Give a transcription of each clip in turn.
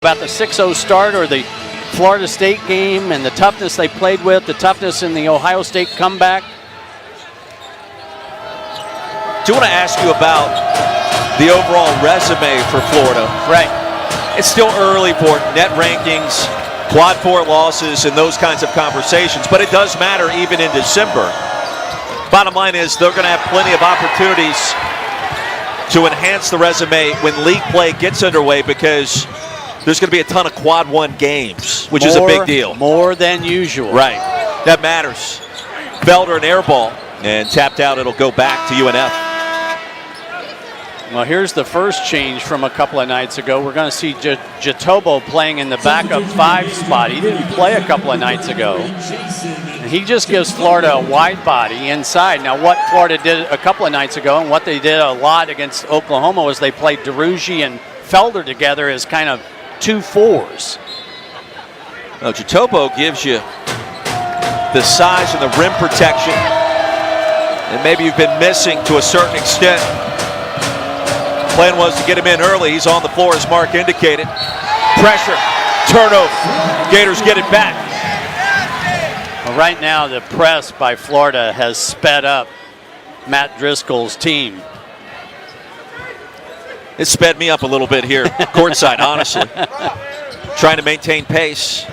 About the 6-0 start or the Florida State game and the toughness they played with, the toughness in the Ohio State comeback. Do want to ask you about the overall resume for Florida. Right. It's still early for net rankings, quad 4 losses, and those kinds of conversations, but it does matter even in December. Bottom line is they're going to have plenty of opportunities to enhance the resume when league play gets underway because there's going to be a ton of quad 1 games, which is a big deal. More than usual. Right. That matters. Felder an air ball and tapped out. It'll go back to UNF. Well, here's the first change from a couple of nights ago. We're going to see Jatobo playing in the backup 5 spot. He didn't play a couple of nights ago. And he just gives Florida a wide body inside. Now, what Florida did a couple of nights ago and what they did a lot against Oklahoma was they played DeRougie and Felder together as kind of 2 4s. Well, Jatobo gives you the size and the rim protection, and maybe you've been missing to a certain extent. Plan was to get him in early. He's on the floor as Mark indicated. Pressure, turnover. Gators get it back. Well, right now the press by Florida has sped up Matt Driscoll's team. It sped me up a little bit here, courtside, honestly. Trying to maintain pace.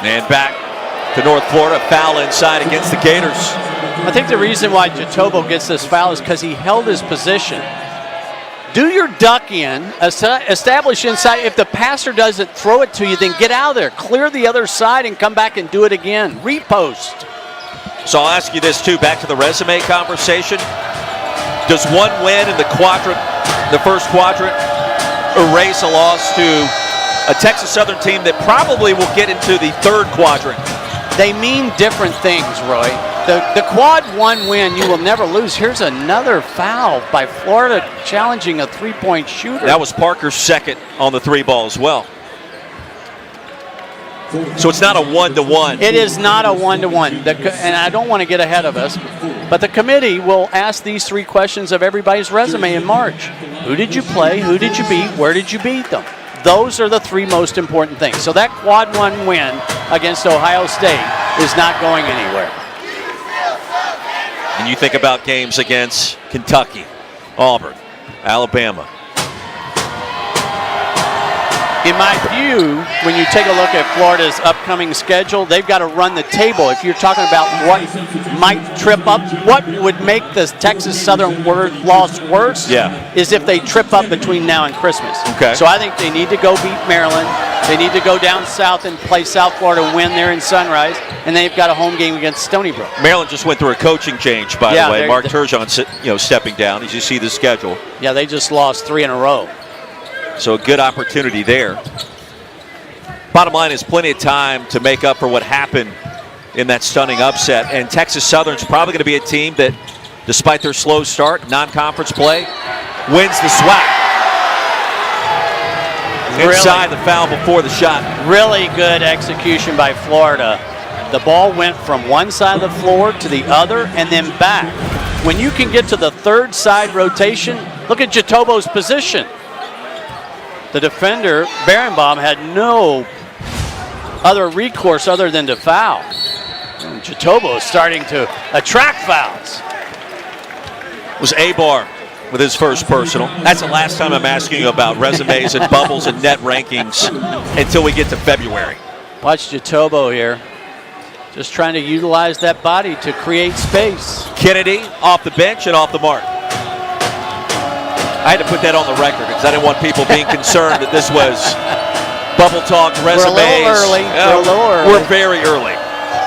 And back to North Florida, foul inside against the Gators. I think the reason why Jatobo gets this foul is because he held his position. Do your duck in, establish inside. If the passer doesn't throw it to you, then get out of there. Clear the other side and come back and do it again. Repost. So I'll ask you this too, back to the resume conversation. Does one win in the quadrant, the first quadrant, erase a loss to a Texas Southern team that probably will get into the third quadrant? They mean different things, Roy. The quad 1 win, you will never lose. Here's another foul by Florida challenging a 3-point shooter. That was Parker's second on the 3 ball as well. So it's not a 1-to-1. It is not a 1-to-1. And I don't want to get ahead of us, but the committee will ask these 3 questions of everybody's resume in March. Who did you play? Who did you beat? Where did you beat them? Those are the 3 most important things. So that quad 1 win against Ohio State is not going anywhere. And you think about games against Kentucky, Auburn, Alabama. In my view, when you take a look at Florida's upcoming schedule, they've got to run the table. If you're talking about what might trip up, what would make the Texas Southern loss worse is if they trip up between now and Christmas. Okay. So I think they need to go beat Maryland. They need to go down south and play South Florida, win there in Sunrise, and they've got a home game against Stony Brook. Maryland just went through a coaching change, by the way. Mark Turgeon, stepping down as you see the schedule. Yeah, they just lost 3 in a row. So a good opportunity there. Bottom line is plenty of time to make up for what happened in that stunning upset. And Texas Southern's probably going to be a team that, despite their slow start, non-conference play, wins the SWAC. Inside the foul before the shot. Really good execution by Florida. The ball went from one side of the floor to the other and then back. When you can get to the third side rotation, look at Jatobo's position. The defender, Berenbaum, had no other recourse other than to foul. And Jatobo is starting to attract fouls. It was Abar with his first personal. That's the last time I'm asking you about resumes and bubbles and net rankings until we get to February. Watch Jatobo here. Just trying to utilize that body to create space. Kennedy off the bench and off the mark. I had to put that on the record because I didn't want people being concerned that this was bubble talk, resumes. We're a little early. We're a little early. We're very early.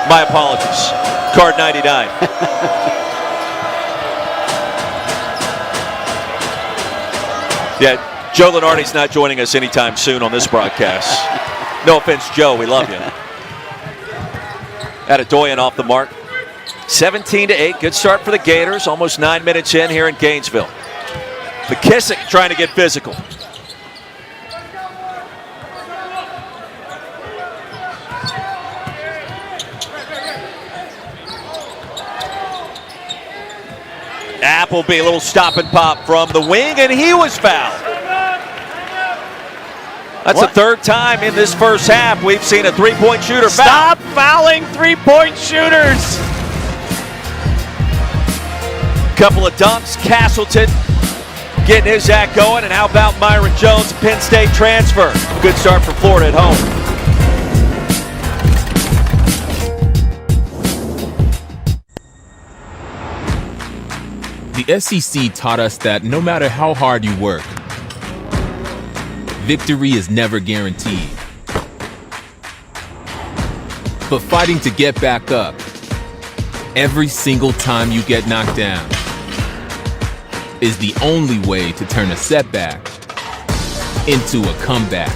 My apologies. Card 99. Yeah, Joe Lenardi's not joining us anytime soon on this broadcast. No offense, Joe. We love you. Adedoyan off the mark. 17-8. Good start for the Gators. Almost 9 minutes in here in Gainesville. McKissick trying to get physical. Appleby, a little stop and pop from the wing, and he was fouled. That's the third time in this first half we've seen a three-point shooter foul. Stop fouling three-point shooters. Couple of dunks. Castleton getting his act going. And how about Myron Jones, Penn State transfer? Good start for Florida at home. The SEC taught us that no matter how hard you work, victory is never guaranteed. But fighting to get back up every single time you get knocked down is the only way to turn a setback into a comeback.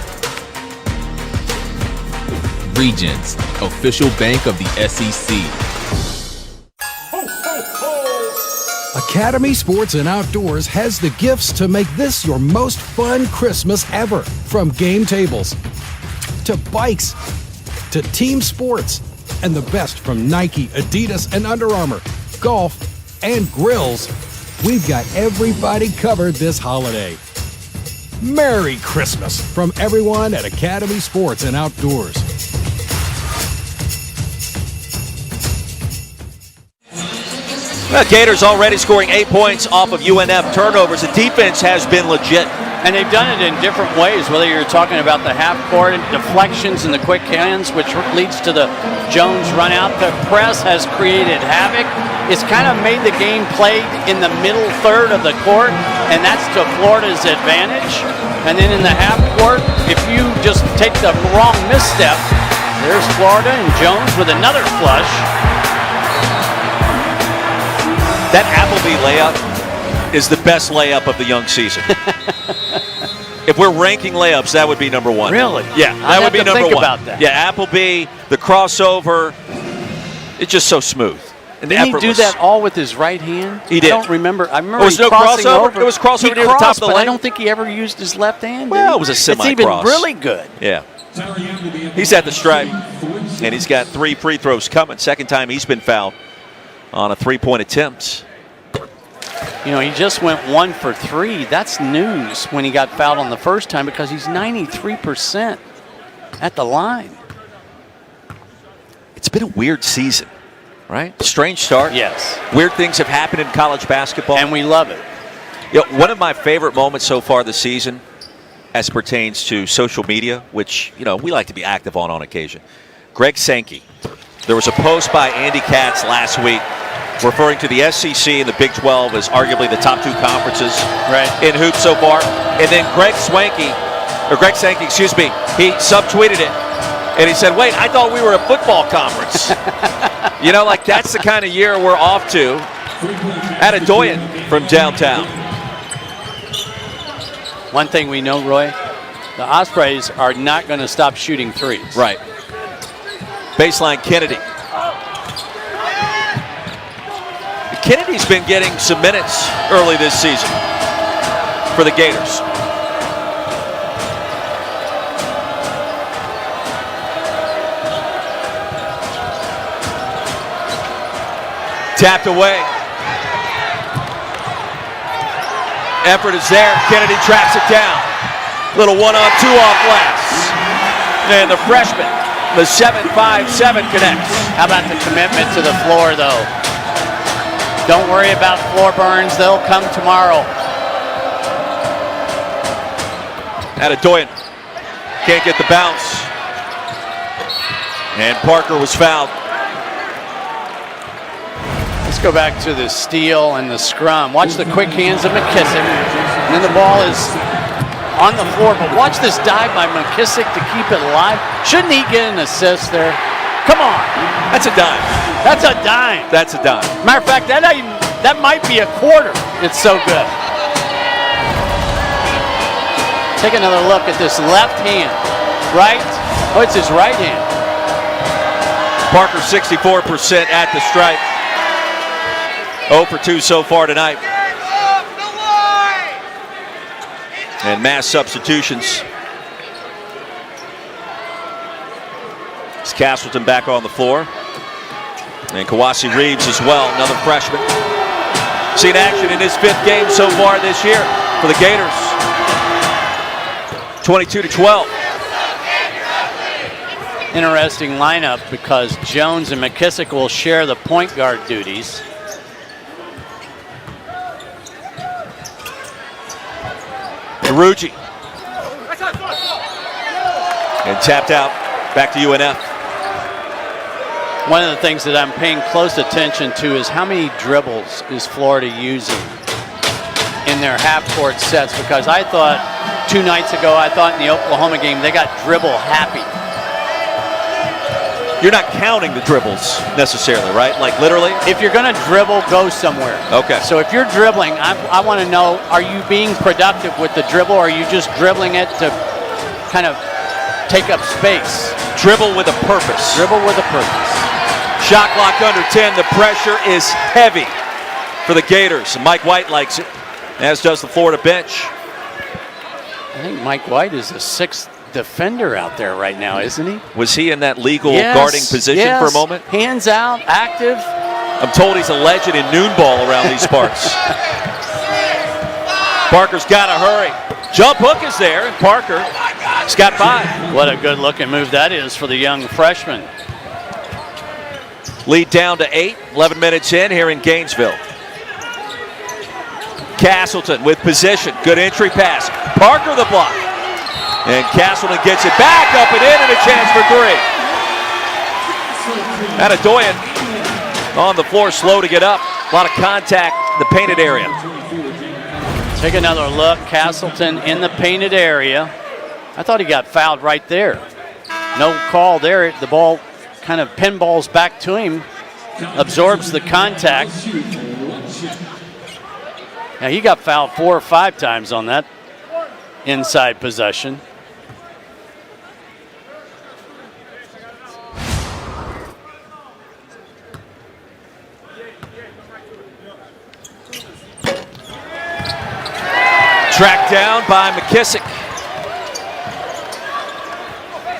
Regions, official bank of the SEC. Academy Sports and Outdoors has the gifts to make this your most fun Christmas ever. From game tables, to bikes, to team sports, and the best from Nike, Adidas, and Under Armour, golf, and grills. We've got everybody covered this holiday. Merry Christmas from everyone at Academy Sports and Outdoors. Well, Gators already scoring 8 points off of UNF turnovers. The defense has been legit. And they've done it in different ways, whether you're talking about the half-court deflections and the quick hands, which leads to the Jones run out. The press has created havoc. It's kind of made the game played in the middle third of the court, and that's to Florida's advantage. And then in the half-court, if you just take the wrong misstep, there's Florida and Jones with another flush. That Appleby layup is the best layup of the young season. If we're ranking layups, that would be number one. Really? Yeah, that would be number think one. About that. Yeah, Appleby, the crossover, it's just so smooth. And Didn't he do effortless. that all with his right hand? He did. I don't remember. I remember It was he no crossing crossover? over. It was crossover He near the top crossed, of the but I lane? don't think he ever used his left hand. Well, did he? it was a It's semi-cross. even really good. Yeah. He's at the stripe, and he's got 3 free throws coming. Second time he's been fouled on a three-point attempt. You know, he just went 1 for 3. That's news when he got fouled on the first time because he's 93% at the line. It's been a weird season, right? Strange start. Yes. Weird things have happened in college basketball. And we love it. You know, one of my favorite moments so far this season, as pertains to social media, which, you know, we like to be active on occasion. Greg Sankey. There was a post by Andy Katz last week referring to the SEC and the Big 12 as arguably the top 2 conferences in hoops so far. And then Greg Sankey, he subtweeted it. And he said, wait, I thought we were a football conference. You know, like that's the kind of year we're off to. Adedoyan from downtown. One thing we know, Roy, the Ospreys are not going to stop shooting threes. Right. Baseline Kennedy. Kennedy's been getting some minutes early this season for the Gators. Tapped away. Effort is there. Kennedy tracks it down. Little 1-on-2 off glass. And the freshman, the 7.57 connects. How about the commitment to the floor, though? Don't worry about floor burns. They'll come tomorrow. Adedoyan can't get the bounce. And Parker was fouled. Let's go back to the steal and the scrum. Watch the quick hands of McKissick. And then the ball is on the floor. But watch this dive by McKissick to keep it alive. Shouldn't he get an assist there? Come on. That's a dime. That's a dime. That's a dime. Matter of fact, that might be a quarter. It's so good. Take another look at this left hand. Right? Oh, it's his right hand. Parker 64% at the stripe. 0 for 2 so far tonight. And mass substitutions. It's Castleton back on the floor. And Kawasi Reeves as well, another freshman. Seen action in his 5th game so far this year for the Gators. 22-12. Interesting lineup because Jones and McKissick will share the point guard duties. Ruji. And tapped out. Back to UNF. One of the things that I'm paying close attention to is how many dribbles is Florida using in their half-court sets, because I thought 2 nights ago, I thought in the Oklahoma game, they got dribble happy. You're not counting the dribbles necessarily, right? Like literally? If you're going to dribble, go somewhere. Okay. So if you're dribbling, I want to know, are you being productive with the dribble, or are you just dribbling it to kind of take up space? Dribble with a purpose. Dribble with a purpose. Shot clock under 10. The pressure is heavy for the Gators. Mike White likes it, as does the Florida bench. I think Mike White is the 6th defender out there right now, isn't he? Was he in that legal guarding position for a moment? Hands out, active. I'm told he's a legend in noon ball around these parts. Parker's got to hurry. Jump hook is there, and Parker's got 5. What a good looking move that is for the young freshman. Lead down to 8, 11 minutes in here in Gainesville. Castleton with position, good entry pass. Parker the block. And Castleton gets it back, up and in, and a chance for 3. Adedoyan on the floor, slow to get up. A lot of contact in the painted area. Take another look. Castleton in the painted area. I thought he got fouled right there. No call there. The ball kind of pinballs back to him, absorbs the contact. Now he got fouled 4 or 5 times on that inside possession. Tracked down by McKissick.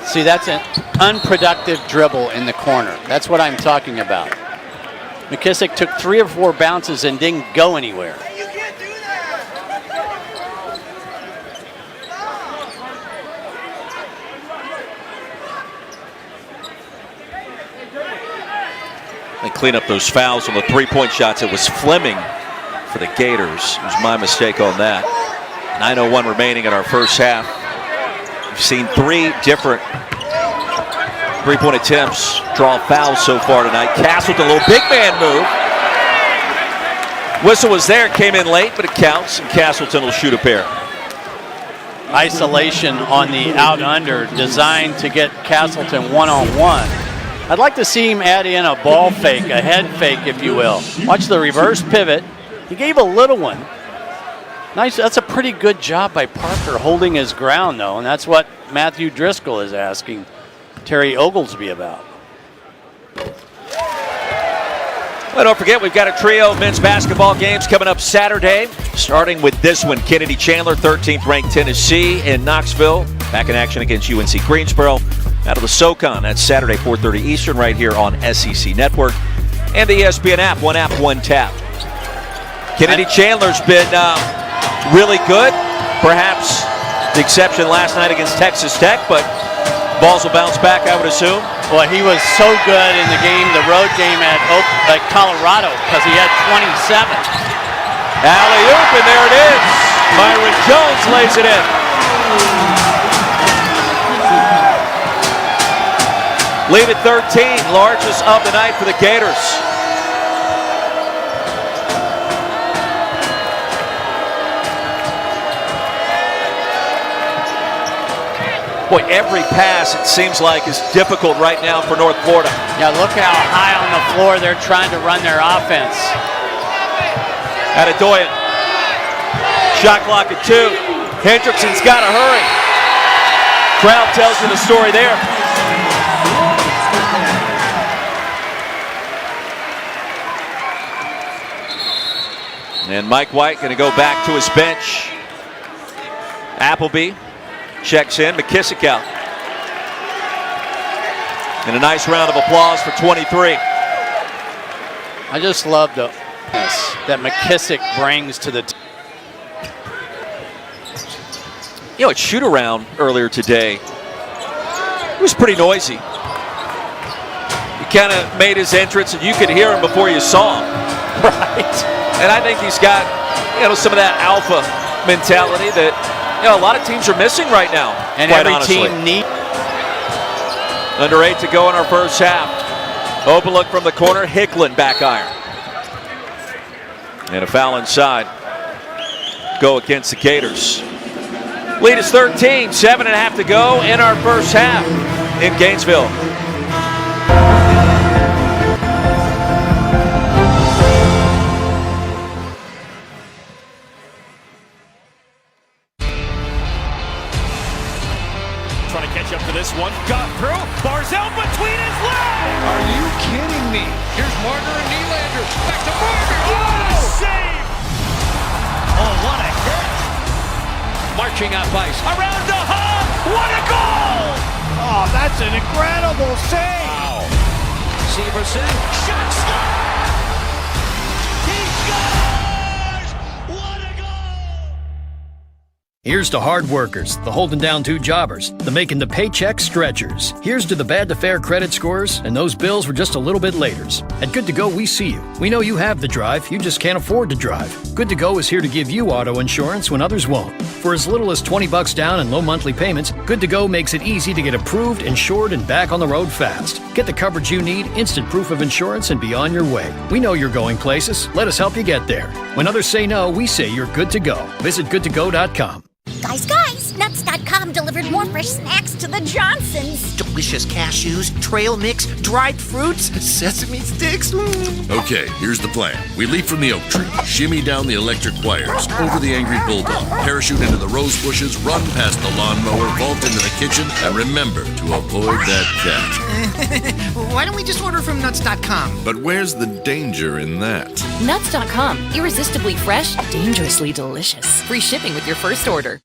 See, that's an unproductive dribble in the corner. That's what I'm talking about. McKissick took 3 or 4 bounces and didn't go anywhere. They clean up those fouls on the 3-point shots. It was Fleming for the Gators. It was my mistake on that. 9:01 remaining in our first half. We've seen 3 different 3-point attempts draw fouls so far tonight. Castleton, a little big man move. Whistle was there, came in late, but it counts, and Castleton will shoot a pair. Isolation on the out under, designed to get Castleton one-on-one. I'd like to see him add in a ball fake, a head fake, if you will. Watch the reverse pivot. He gave a little one. Nice. That's a pretty good job by Parker holding his ground, though, and that's what Matthew Driscoll is asking Terry Oglesby about. Well, don't forget, we've got a trio of men's basketball games coming up Saturday, starting with this one. Kennedy Chandler, 13th ranked Tennessee in Knoxville, back in action against UNC Greensboro. Out of the SoCon, that's Saturday, 4:30 Eastern, right here on SEC Network. And the ESPN app, one tap. Kennedy Chandler's been really good. Perhaps the exception last night against Texas Tech, but balls will bounce back, I would assume. Well, he was so good in the game, the road game at Colorado, because he had 27. Alley-oop, and there it is. Myron Jones lays it in. Lead at 13, largest of the night for the Gators. Boy, every pass, it seems like, is difficult right now for North Florida. Yeah, look how high on the floor they're trying to run their offense. Adedoyan. Shot clock at 2. Hendrickson's got to hurry. Crowd tells you the story there. And Mike White going to go back to his bench. Appleby checks in. McKissick out. And a nice round of applause for 23. I just love the that McKissick brings to the team. You know, at shoot around earlier today, it was pretty noisy. He kind of made his entrance, and you could hear him before you saw him. Right. And I think he's got, some of that alpha mentality that, a lot of teams are missing right now. And quite every honestly. team needs. Under 8 to go in our first half. Open look from the corner, Hicklin back iron. And a foul inside. Go against the Gators. Lead is 13, 7.5 to go in our first half in Gainesville. Trying to catch up to this one. Got through. Barzell between his legs. Are you kidding me? Here's Marner and Nylander. Back to Marner. What a save! Oh, what a hit! Marching up ice. Around the hub. What a goal! Oh, that's an incredible save. Wow. Severson. Shot score! He scores! What a goal! Here's to hard workers, the holding down two jobbers, the making the paycheck stretchers. Here's to the bad to fair credit scores, and those bills were just a little bit laters. At Good to Go, we see you. We know you have the drive, you just can't afford to drive. Good to Go is here to give you auto insurance when others won't. For as little as $20 down and low monthly payments, Good to Go makes it easy to get approved, insured, and back on the road fast. Get the coverage you need, instant proof of insurance, and be on your way. We know you're going places. Let us help you get there. When others say no, we say you're good to go. Visit goodtogo.com. Guys, Nuts.com delivered more fresh snacks to the Johnsons. Delicious cashews, trail mix, dried fruits, sesame sticks. Okay, here's the plan. We leap from the oak tree, shimmy down the electric wires, over the angry bulldog, parachute into the rose bushes, run past the lawnmower, vault into the kitchen, and remember to avoid that cat. Why don't we just order from Nuts.com? But where's the danger in that? Nuts.com. Irresistibly fresh, dangerously delicious. Free shipping with your first order.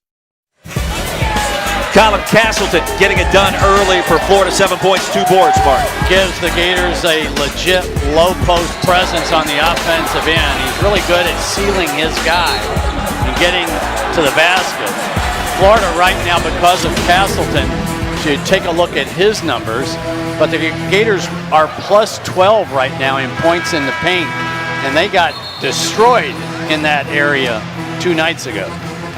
Colin Castleton getting it done early for Florida. 7 points, 2 boards, Mark. Gives the Gators a legit low post presence on the offensive end. He's really good at sealing his guy and getting to the basket. Florida right now, because of Castleton, should take a look at his numbers, but the Gators are plus 12 right now in points in the paint, and they got destroyed in that area 2 nights ago.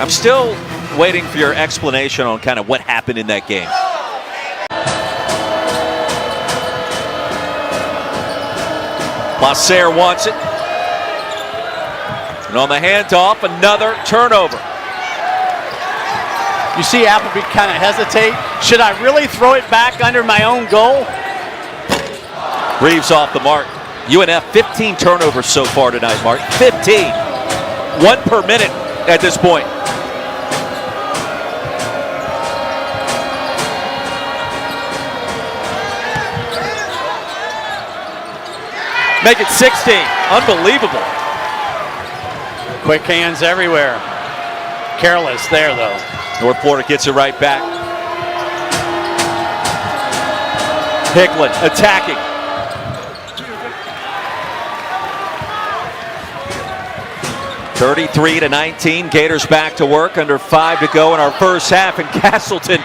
I'm still waiting for your explanation on kind of what happened in that game. Lasser wants it. And on the handoff, another turnover. You see Appleby kind of hesitate. Should I really throw it back under my own goal? Reeves off the mark. UNF 15 turnovers so far tonight, Mark. 15. 1 per minute at this point. Make it 16. Unbelievable. Quick hands everywhere. Careless there, though. North Florida gets it right back. Hicklin attacking. (33-19). Gators back to work. Under 5 to go in our first half, and Castleton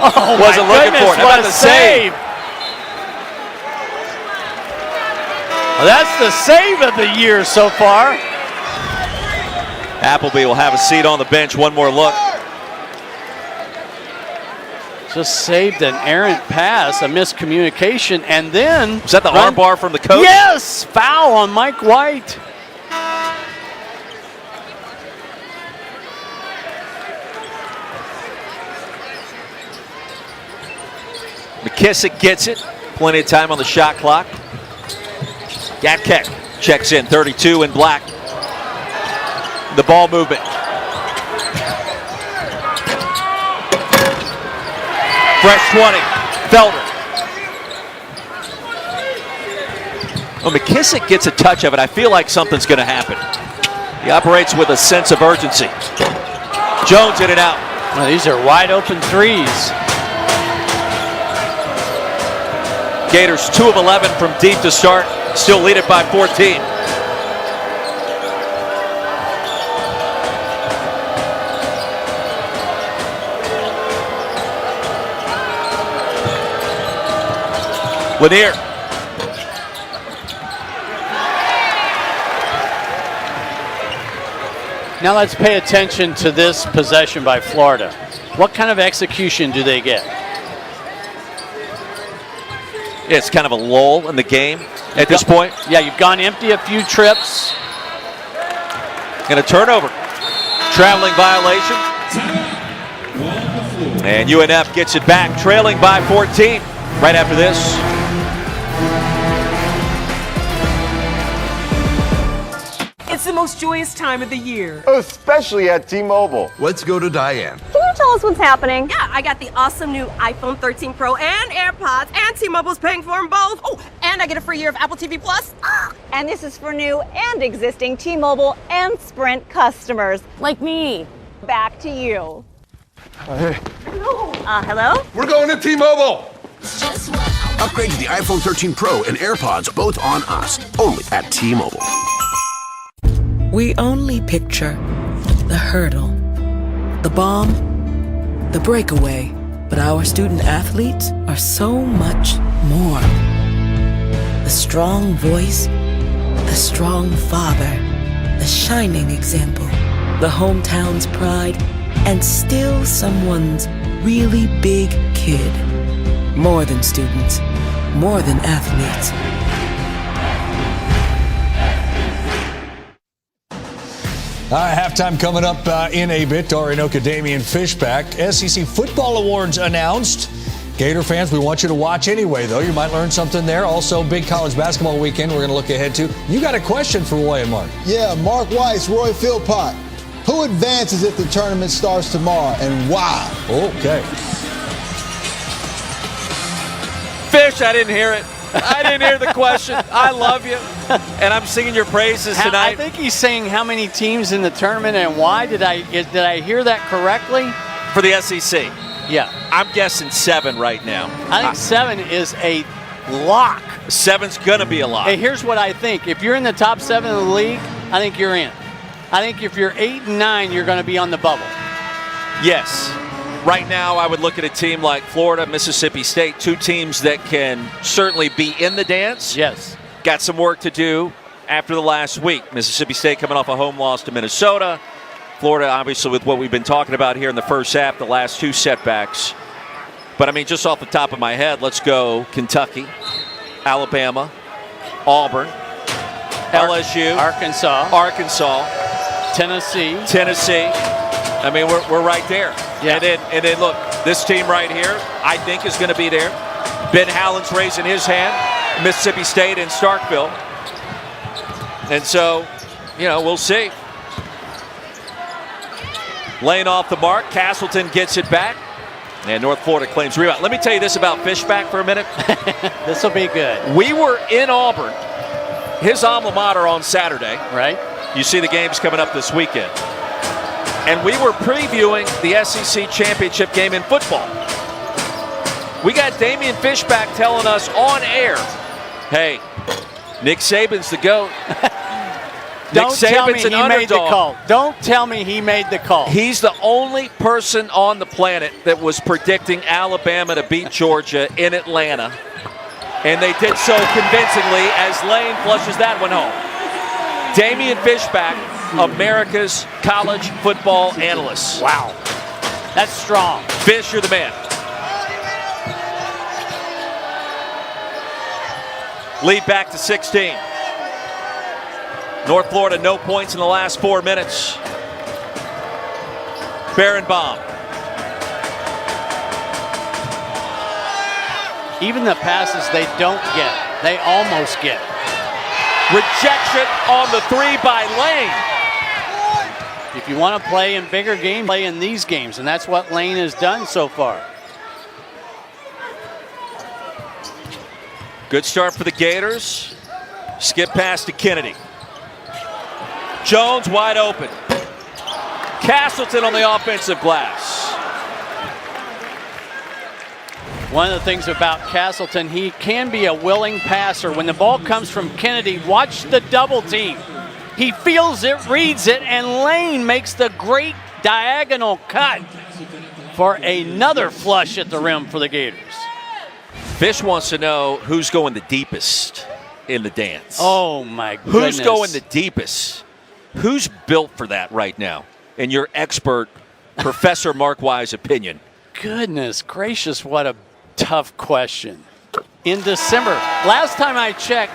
wasn't looking for it. How about the save? Well, that's the save of the year so far. Appleby will have a seat on the bench. One more look. Just saved an errant pass, a miscommunication, and then... Was that the arm bar from the coach? Yes! Foul on Mike White. McKissick gets it. Plenty of time on the shot clock. Gatkek checks in, 32 in black. The ball movement. Fresh 20, Felder. When McKissick gets a touch of it, I feel like something's going to happen. He operates with a sense of urgency. Jones in and out. Well, these are wide open threes. Gators 2 of 11 from deep to start. Still lead it by 14. Lanier. Now let's pay attention to this possession by Florida. What kind of execution do they get? Yeah, it's kind of a lull in the game at this point. Yeah, you've gone empty a few trips. And a turnover. Traveling violation. And UNF gets it back, trailing by 14 right after this. It's the most joyous time of the year. Especially at T-Mobile. Let's go to Diane. Can you tell us what's happening? Yeah, I got the awesome new iPhone 13 Pro and AirPods, and T-Mobile's paying for them both. Oh, and I get a free year of Apple TV Plus. And this is for new and existing T-Mobile and Sprint customers. Like me. Back to you. Hey. Hello? We're going to T-Mobile. Upgrade to the iPhone 13 Pro and AirPods, both on us. Only at T-Mobile. We only picture the hurdle, the bomb, the breakaway. But our student athletes are so much more. The strong voice, the strong father, the shining example, the hometown's pride, and still someone's really big kid. More than students, more than athletes. Halftime coming up in a bit. Orinoco Damian Fishback. SEC football awards announced. Gator fans, we want you to watch anyway, though. You might learn something there. Also, big college basketball weekend we're going to look ahead to. You got a question for Roy and Mark. Yeah, Mark Weiss, Roy Philpott. Who advances if the tournament starts tomorrow, and why? Okay. Fish, I didn't hear it. I didn't hear the question. I love you, and I'm singing your praises tonight. I think he's saying how many teams in the tournament and why. Did I hear that correctly? For the SEC. Yeah. I'm guessing 7 right now. I think 7 is a lock. 7's going to be a lock. Hey, here's what I think. If you're in the top 7 of the league, I think you're in. I think if you're 8 and 9, you're going to be on the bubble. Yes. Right now, I would look at a team like Florida, Mississippi State, 2 teams that can certainly be in the dance. Yes. Got some work to do after the last week. Mississippi State coming off a home loss to Minnesota. Florida, obviously, with what we've been talking about here in the first half, the last 2 setbacks. But, I mean, just off the top of my head, let's go Kentucky, Alabama, Auburn, LSU, Arkansas, Tennessee. I mean, we're right there. Yeah. And then look, this team right here, I think is going to be there. Ben Howland's raising his hand. Mississippi State and Starkville. And so, we'll see. Laying off the mark, Castleton gets it back. And North Florida claims rebound. Let me tell you this about Fishback for a minute. This will be good. We were in Auburn, his alma mater, on Saturday. Right. You see the games coming up this weekend. And we were previewing the SEC championship game in football. We got Damian Fishback telling us on air, hey, Nick Saban's the GOAT. Don't tell me he made the call. Don't tell me he made the call. He's the only person on the planet that was predicting Alabama to beat Georgia in Atlanta. And they did so convincingly as Lane flushes that one home. Damian Fishback, America's college football analyst. Wow. That's strong. Fish, you're the man. Lead back to 16. North Florida, no points in the last 4 minutes. Barenbaum. Even the passes they don't get, they almost get. Rejection on the 3 by Lane. If you want to play in bigger games, play in these games, and that's what Lane has done so far. Good start for the Gators. Skip pass to Kennedy. Jones wide open. Castleton on the offensive glass. One of the things about Castleton, he can be a willing passer. When the ball comes from Kennedy, watch the double team. He feels it, reads it, and Lane makes the great diagonal cut for another flush at the rim for the Gators. Fish wants to know who's going the deepest in the dance. Oh, my goodness. Who's going the deepest? Who's built for that right now, in your expert Professor Mark Wise opinion? Goodness gracious, what a tough question. In December, last time I checked,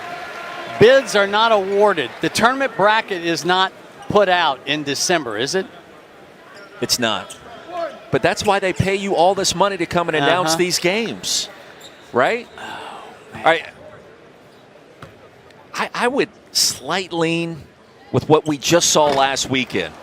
bids are not awarded. The tournament bracket is not put out in December, is it? It's not. But that's why they pay you all this money to come and announce these games, right? Oh, all right. I would slight lean with what we just saw last weekend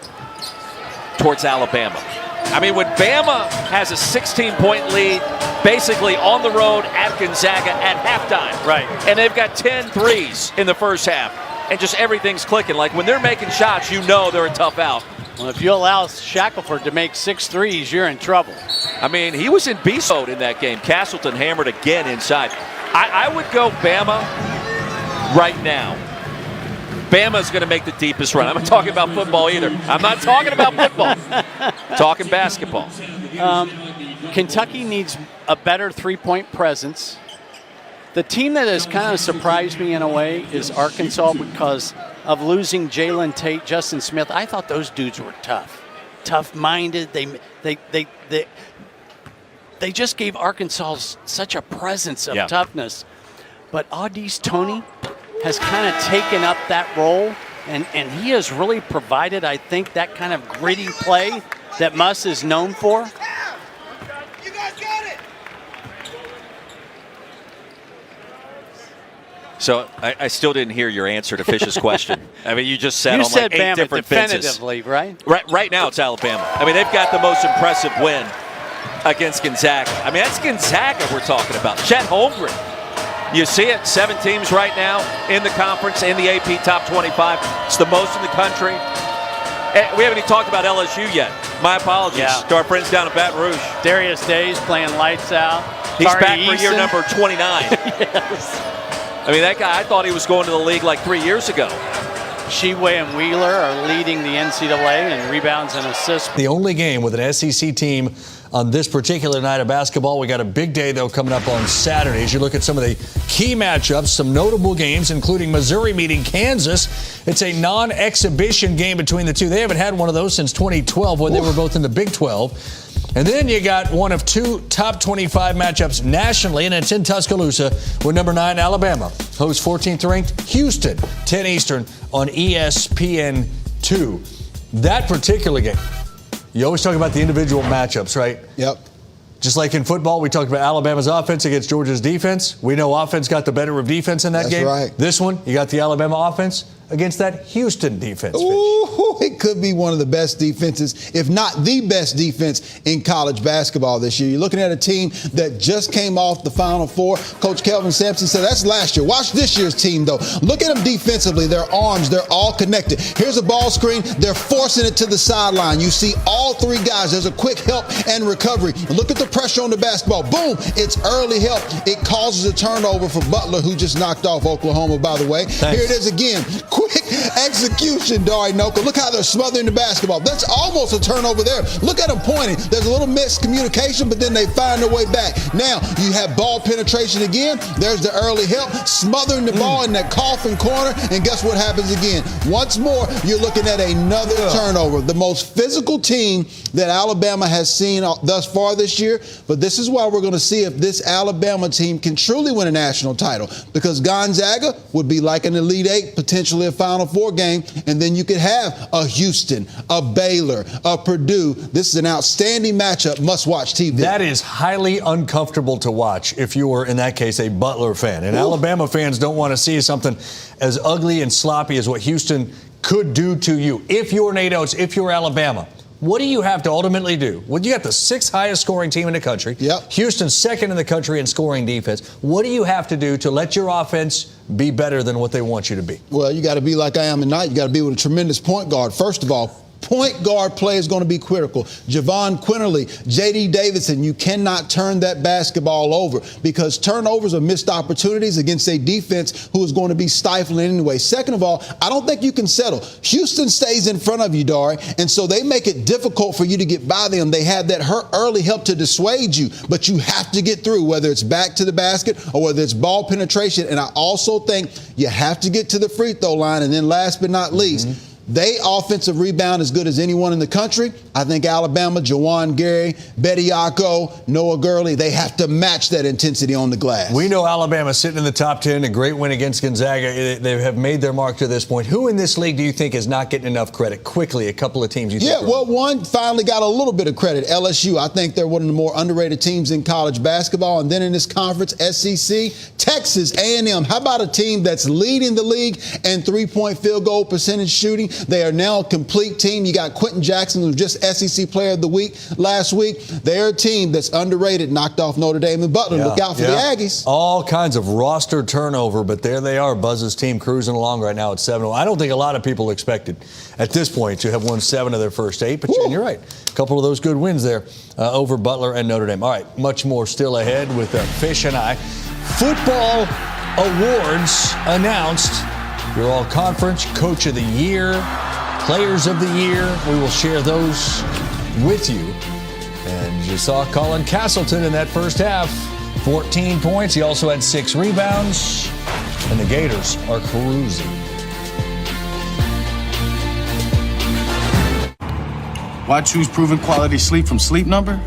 towards Alabama. I mean, when Bama has a 16-point lead, basically on the road at Gonzaga at halftime. Right. And they've got 10 threes in the first half. And just everything's clicking. Like, when they're making shots, you know they're a tough out. Well, if you allow Shackelford to make 6 threes, you're in trouble. I mean, he was in beast mode in that game. Castleton hammered again inside. I would go Bama right now. Bama's going to make the deepest run. I'm not talking about football either. I'm not talking about football. Talking basketball. Kentucky needs a better three-point presence. The team that has kind of surprised me in a way is Arkansas because of losing Jalen Tate, Justin Smith. I thought those dudes were tough-minded. They just gave Arkansas such a presence of toughness. But Audis Toney has kind of taken up that role, and he has really provided, I think, that kind of gritty play that Muss is known for. You guys got it. So I still didn't hear your answer to Fish's question. I mean, you just said you on said like 8 Bama different definitively, fences. right? Right now it's Alabama. I mean, they've got the most impressive win against Gonzaga. I mean, that's Gonzaga we're talking about. Chet Holmgren. You see it, 7 teams right now in the conference, in the AP top 25. It's the most in the country. We haven't even talked about LSU yet. My apologies to our friends down in Baton Rouge. Darius Day's playing lights out. He's Tari back for Eason. year number 29. Yes. I mean, that guy, I thought he was going to the league like 3 years ago. Sheway and Wheeler are leading the NCAA in rebounds and assists. The only game with an SEC team on this particular night of basketball. We got a big day, though, coming up on Saturday. As you look at some of the key matchups, some notable games, including Missouri meeting Kansas. It's a non-exhibition game between the two. They haven't had one of those since 2012 when they were both in the Big 12. And then you got one of 2 top 25 matchups nationally, and it's in Tuscaloosa with number 9 Alabama hosts 14th ranked Houston, 10 Eastern on ESPN2. That particular game, you always talk about the individual matchups, right? Yep. Just like in football, we talked about Alabama's offense against Georgia's defense. We know offense got the better of defense in that game. That's right. This one, you got the Alabama offense against that Houston defense. Ooh, it could be one of the best defenses, if not the best defense in college basketball this year. You're looking at a team that just came off the Final Four. Coach Kelvin Sampson said that's last year. Watch this year's team, though. Look at them defensively. Their arms, they're all connected. Here's a ball screen. They're forcing it to the sideline. You see all 3 guys. There's a quick help and recovery. Look at the pressure on the basketball. Boom. It's early help. It causes a turnover for Butler, who just knocked off Oklahoma, by the way. Thanks. Here it is again. Quick execution, Dari Noka. Look how they're smothering the basketball. That's almost a turnover there. Look at them pointing. There's a little miscommunication, but then they find their way back. Now, you have ball penetration again. There's the early help, smothering the ball in that coffin corner, and guess what happens again? Once more, you're looking at another turnover. The most physical team that Alabama has seen thus far this year, but this is why we're going to see if this Alabama team can truly win a national title, because Gonzaga would be like an Elite Eight, potentially a Final Four game, and then you could have a Houston, a Baylor, a Purdue. This is an outstanding matchup, must-watch TV. That is highly uncomfortable to watch if you were, in that case, a Butler fan. And Alabama fans don't want to see something as ugly and sloppy as what Houston could do to you. If you're Nate Oates, if you're Alabama, what do you have to ultimately do? Well, you got the 6th highest scoring team in the country. Yep. Houston's 2nd in the country in scoring defense. What do you have to do to let your offense be better than what they want you to be? Well, you got to be like I am tonight. You got to be with a tremendous point guard. First of all, Point guard play is going to be critical. Javon Quinterly, J.D. Davidson, you cannot turn that basketball over because turnovers are missed opportunities against a defense who is going to be stifling anyway. Second of all, I don't think you can settle. Houston stays in front of you, Dari, and so they make it difficult for you to get by them. They have that early help to dissuade you, but you have to get through, whether it's back to the basket or whether it's ball penetration. And I also think you have to get to the free throw line. And then last but not least, they offensive rebound as good as anyone in the country. I think Alabama, Jawan Gary, Bediako, Noah Gurley, they have to match that intensity on the glass. We know Alabama sitting in the top 10, a great win against Gonzaga. They have made their mark to this point. Who in this league do you think is not getting enough credit? Quickly, a couple of teams you think. Yeah, well, one finally got a little bit of credit. LSU, I think they're one of the more underrated teams in college basketball. And then in this conference, SEC, Texas A&M. How about a team that's leading the league in three-point field goal percentage shooting? They are now a complete team. You got Quentin Jackson, who was just SEC Player of the Week last week. They're a team that's underrated, knocked off Notre Dame and Butler. Look out for the Aggies. All kinds of roster turnover, but there they are. Buzz's team cruising along right now at 7-0. I don't think a lot of people expected at this point to have won 7 of their first 8, but you're right. A couple of those good wins there over Butler and Notre Dame. All right, much more still ahead with Fish and I. Football awards announced. Your all-conference Coach of the Year, Players of the Year. We will share those with you. And you saw Colin Castleton in that first half. 14 points. He also had 6 rebounds. And the Gators are cruising. Why choose proven quality sleep from Sleep Number?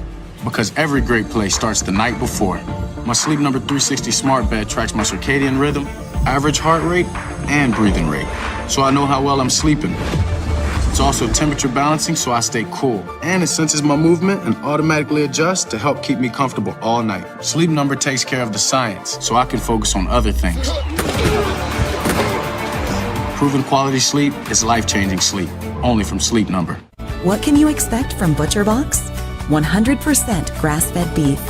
Because every great play starts the night before. My Sleep Number 360 smart bed tracks my circadian rhythm, average heart rate, and breathing rate, so I know how well I'm sleeping. It's also temperature balancing, so I stay cool. And it senses my movement and automatically adjusts to help keep me comfortable all night. Sleep Number takes care of the science, so I can focus on other things. Proven quality sleep is life-changing sleep, only from Sleep Number. What can you expect from Butcher Box? 100% grass-fed beef,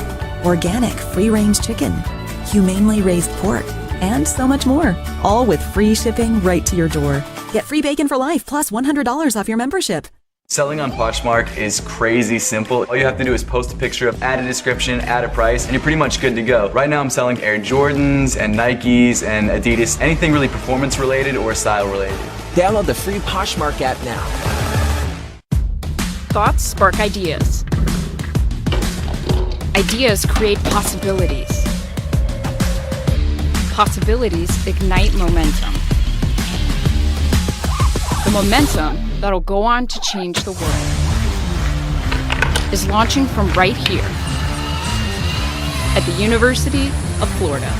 organic free-range chicken, humanely raised pork, and so much more, all with free shipping right to your door. Get free bacon for life plus $100 off your membership. Selling on Poshmark is crazy simple. All you have to do is post a picture, add a description, add a price, and you're pretty much good to go. Right now I'm selling Air Jordans and Nikes and Adidas, anything really performance related or style related. Download the free Poshmark app now. Thoughts spark ideas. Ideas create possibilities. Possibilities ignite momentum. The momentum that'll go on to change the world is launching from right here at the University of Florida.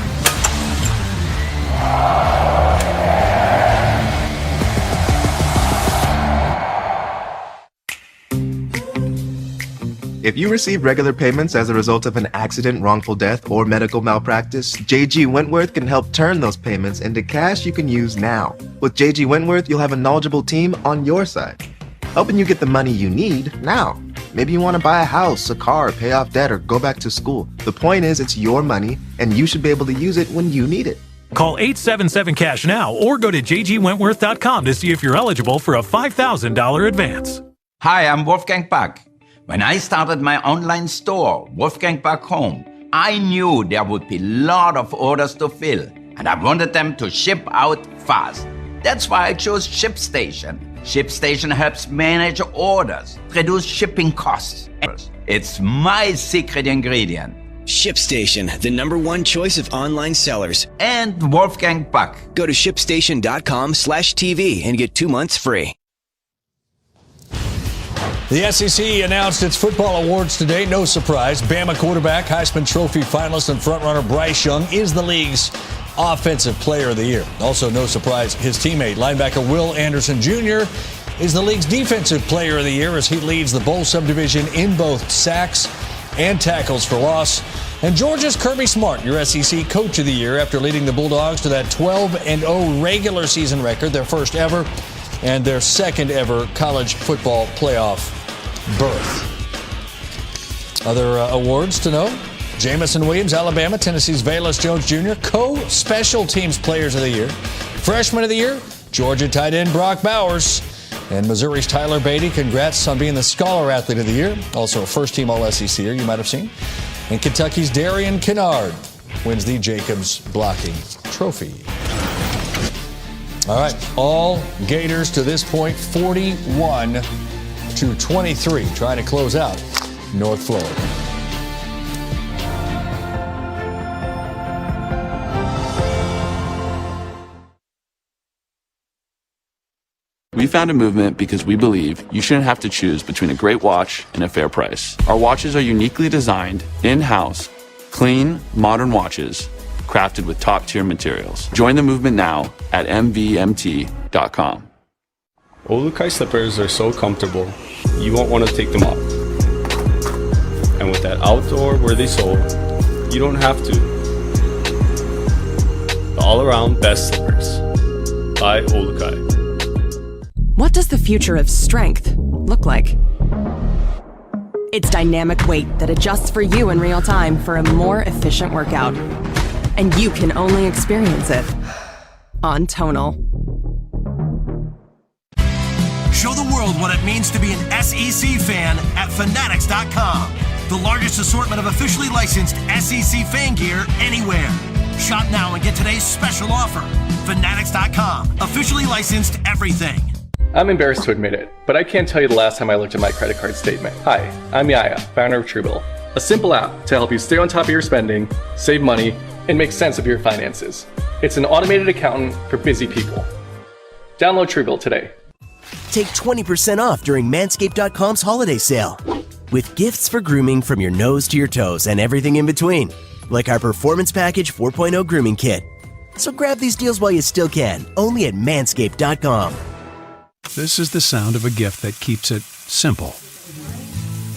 If you receive regular payments as a result of an accident, wrongful death, or medical malpractice, JG Wentworth can help turn those payments into cash you can use now. With JG Wentworth, you'll have a knowledgeable team on your side, helping you get the money you need now. Maybe you want to buy a house, a car, pay off debt, or go back to school. The point is, it's your money, and you should be able to use it when you need it. Call 877-CASH now or go to jgwentworth.com to see if you're eligible for a $5,000 advance. Hi, I'm Wolfgang Back. When I started my online store, Wolfgang Back Home, I knew there would be a lot of orders to fill, and I wanted them to ship out fast. That's why I chose ShipStation. ShipStation helps manage orders, reduce shipping costs. It's my secret ingredient. ShipStation, the #1 choice of online sellers. And Wolfgang Back. Go to shipstation.com/TV and get 2 months free. The SEC announced its football awards today. No surprise. Bama quarterback, Heisman Trophy finalist and frontrunner Bryce Young is the league's Offensive Player of the Year. Also, no surprise, his teammate, linebacker Will Anderson Jr., is the league's Defensive Player of the Year as he leads the bowl subdivision in both sacks and tackles for loss. And Georgia's Kirby Smart, your SEC Coach of the Year, after leading the Bulldogs to that 12-0 regular season record, their first ever, and their second ever college football playoff berth. Other awards to know: Jamison Williams, Alabama, Tennessee's Velus Jones Jr., Co-Special Teams Players of the Year. Freshman of the Year, Georgia tight end Brock Bowers. And Missouri's Tyler Beatty, congrats on being the Scholar Athlete of the Year. Also a first-team All-SEC-er you might have seen. And Kentucky's Darian Kennard wins the Jacobs Blocking Trophy. All right, all Gators to this point, 41-23, trying to close out North Florida. We found a movement because we believe you shouldn't have to choose between a great watch and a fair price. Our watches are uniquely designed, in-house, clean, modern watches, crafted with top-tier materials. Join the movement now at mvmt.com. Olukai slippers are so comfortable, you won't want to take them off. And with that outdoor-worthy sole, you don't have to. The all-around best slippers by Olukai. What does the future of strength look like? It's dynamic weight that adjusts for you in real time for a more efficient workout. And you can only experience it on Tonal. Show the world what it means to be an SEC fan at Fanatics.com. The largest assortment of officially licensed SEC fan gear anywhere. Shop now and get today's special offer. Fanatics.com. Officially licensed everything. I'm embarrassed to admit it, but I can't tell you the last time I looked at my credit card statement. Hi, I'm Yaya, founder of Truebill, a simple app to help you stay on top of your spending, save money, and make sense of your finances. It's an automated accountant for busy people. Download Truebill today. Take 20% off during Manscaped.com's holiday sale. With gifts for grooming from your nose to your toes and everything in between. Like our Performance Package 4.0 grooming kit. So grab these deals while you still can, only at Manscaped.com. This is the sound of a gift that keeps it simple.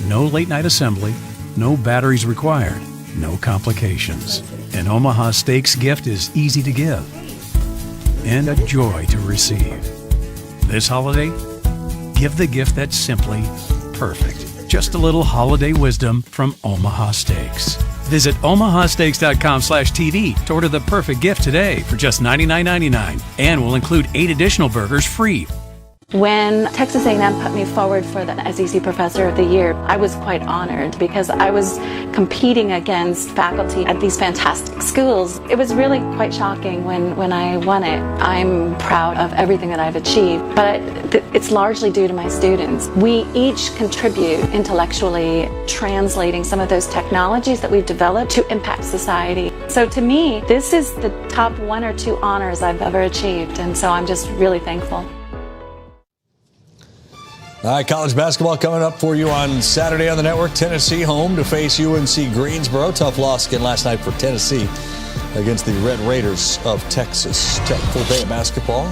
No late night assembly, no batteries required, no complications. An Omaha Steaks gift is easy to give and a joy to receive. This holiday, give the gift that's simply perfect. Just a little holiday wisdom from Omaha Steaks. Visit omahasteaks.com/TV to order the perfect gift today for just $99.99, and we'll include 8 additional burgers free. When Texas A&M put me forward for the SEC Professor of the Year, I was quite honored because I was competing against faculty at these fantastic schools. It was really quite shocking when I won it. I'm proud of everything that I've achieved, but it's largely due to my students. We each contribute intellectually, translating some of those technologies that we've developed to impact society. So to me, this is the top 1 or 2 honors I've ever achieved, and so I'm just really thankful. All right, college basketball coming up for you on Saturday on the network. Tennessee home to face UNC Greensboro. Tough loss again last night for Tennessee against the Red Raiders of Texas. Full day of basketball.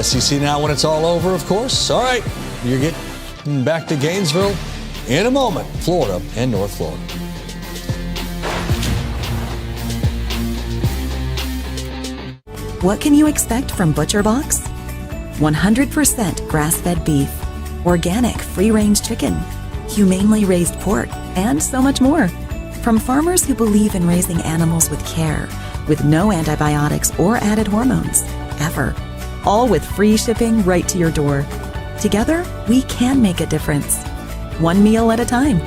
SEC now when it's all over, of course. All right, you get back to Gainesville in a moment. Florida and North Florida. What can you expect from Butcher Box? 100% grass-fed beef, organic free-range chicken, humanely raised pork, and so much more. From farmers who believe in raising animals with care, with no antibiotics or added hormones, ever. All with free shipping right to your door. Together, we can make a difference. One meal at a time.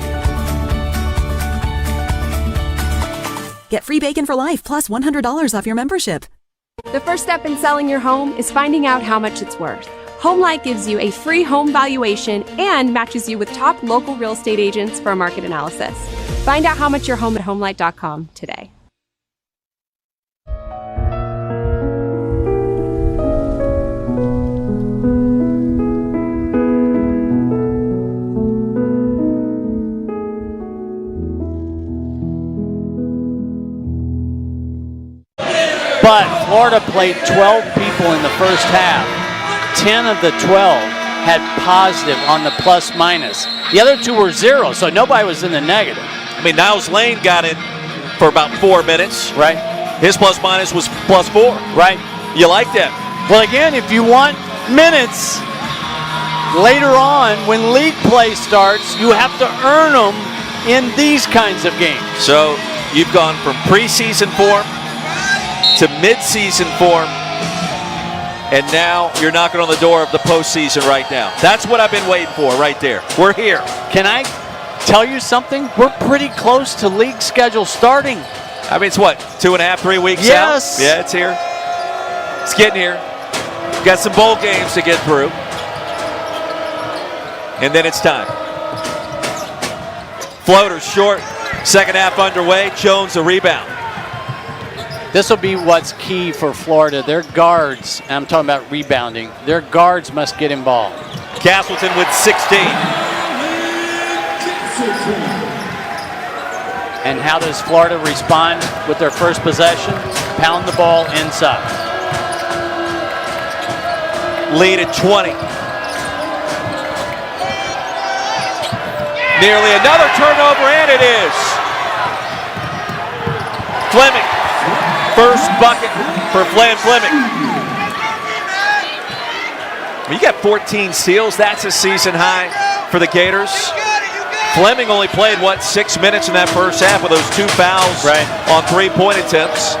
Get free bacon for life plus $100 off your membership. The first step in selling your home is finding out how much it's worth. HomeLight gives you a free home valuation and matches you with top local real estate agents for a market analysis. Find out how much your home at HomeLight.com today. But Florida played 12 people in the first half. 10 of the 12 had positive on the plus minus. The other 2 were 0, so nobody was in the negative. I mean, Niles Lane got in for about 4 minutes. Right. His plus minus was +4. Right. You like that? Well, again, if you want minutes later on when league play starts, you have to earn them in these kinds of games. So you've gone from preseason form to midseason form And now you're knocking on the door of the postseason right now. That's what I've been waiting for right there. We're here. Can I tell you something? We're pretty close to league schedule starting. I mean, it's what, 2.5, 3 weeks Yes. out? Yeah, it's here. It's getting here. Got some bowl games to get through. And then it's time. Floater short. Second half underway. Jones a rebound. This will be what's key for Florida. Their guards, and I'm talking about rebounding, their guards must get involved. Castleton with 16. And how does Florida respond with their first possession? Pound the ball inside. Lead at 20. Nearly another turnover, and it is. Fleming. First bucket for Fleming. Well, you got 14 steals. That's a season high for the Gators. Fleming only played, 6 minutes in that first half with those 2 fouls on 3-point attempts.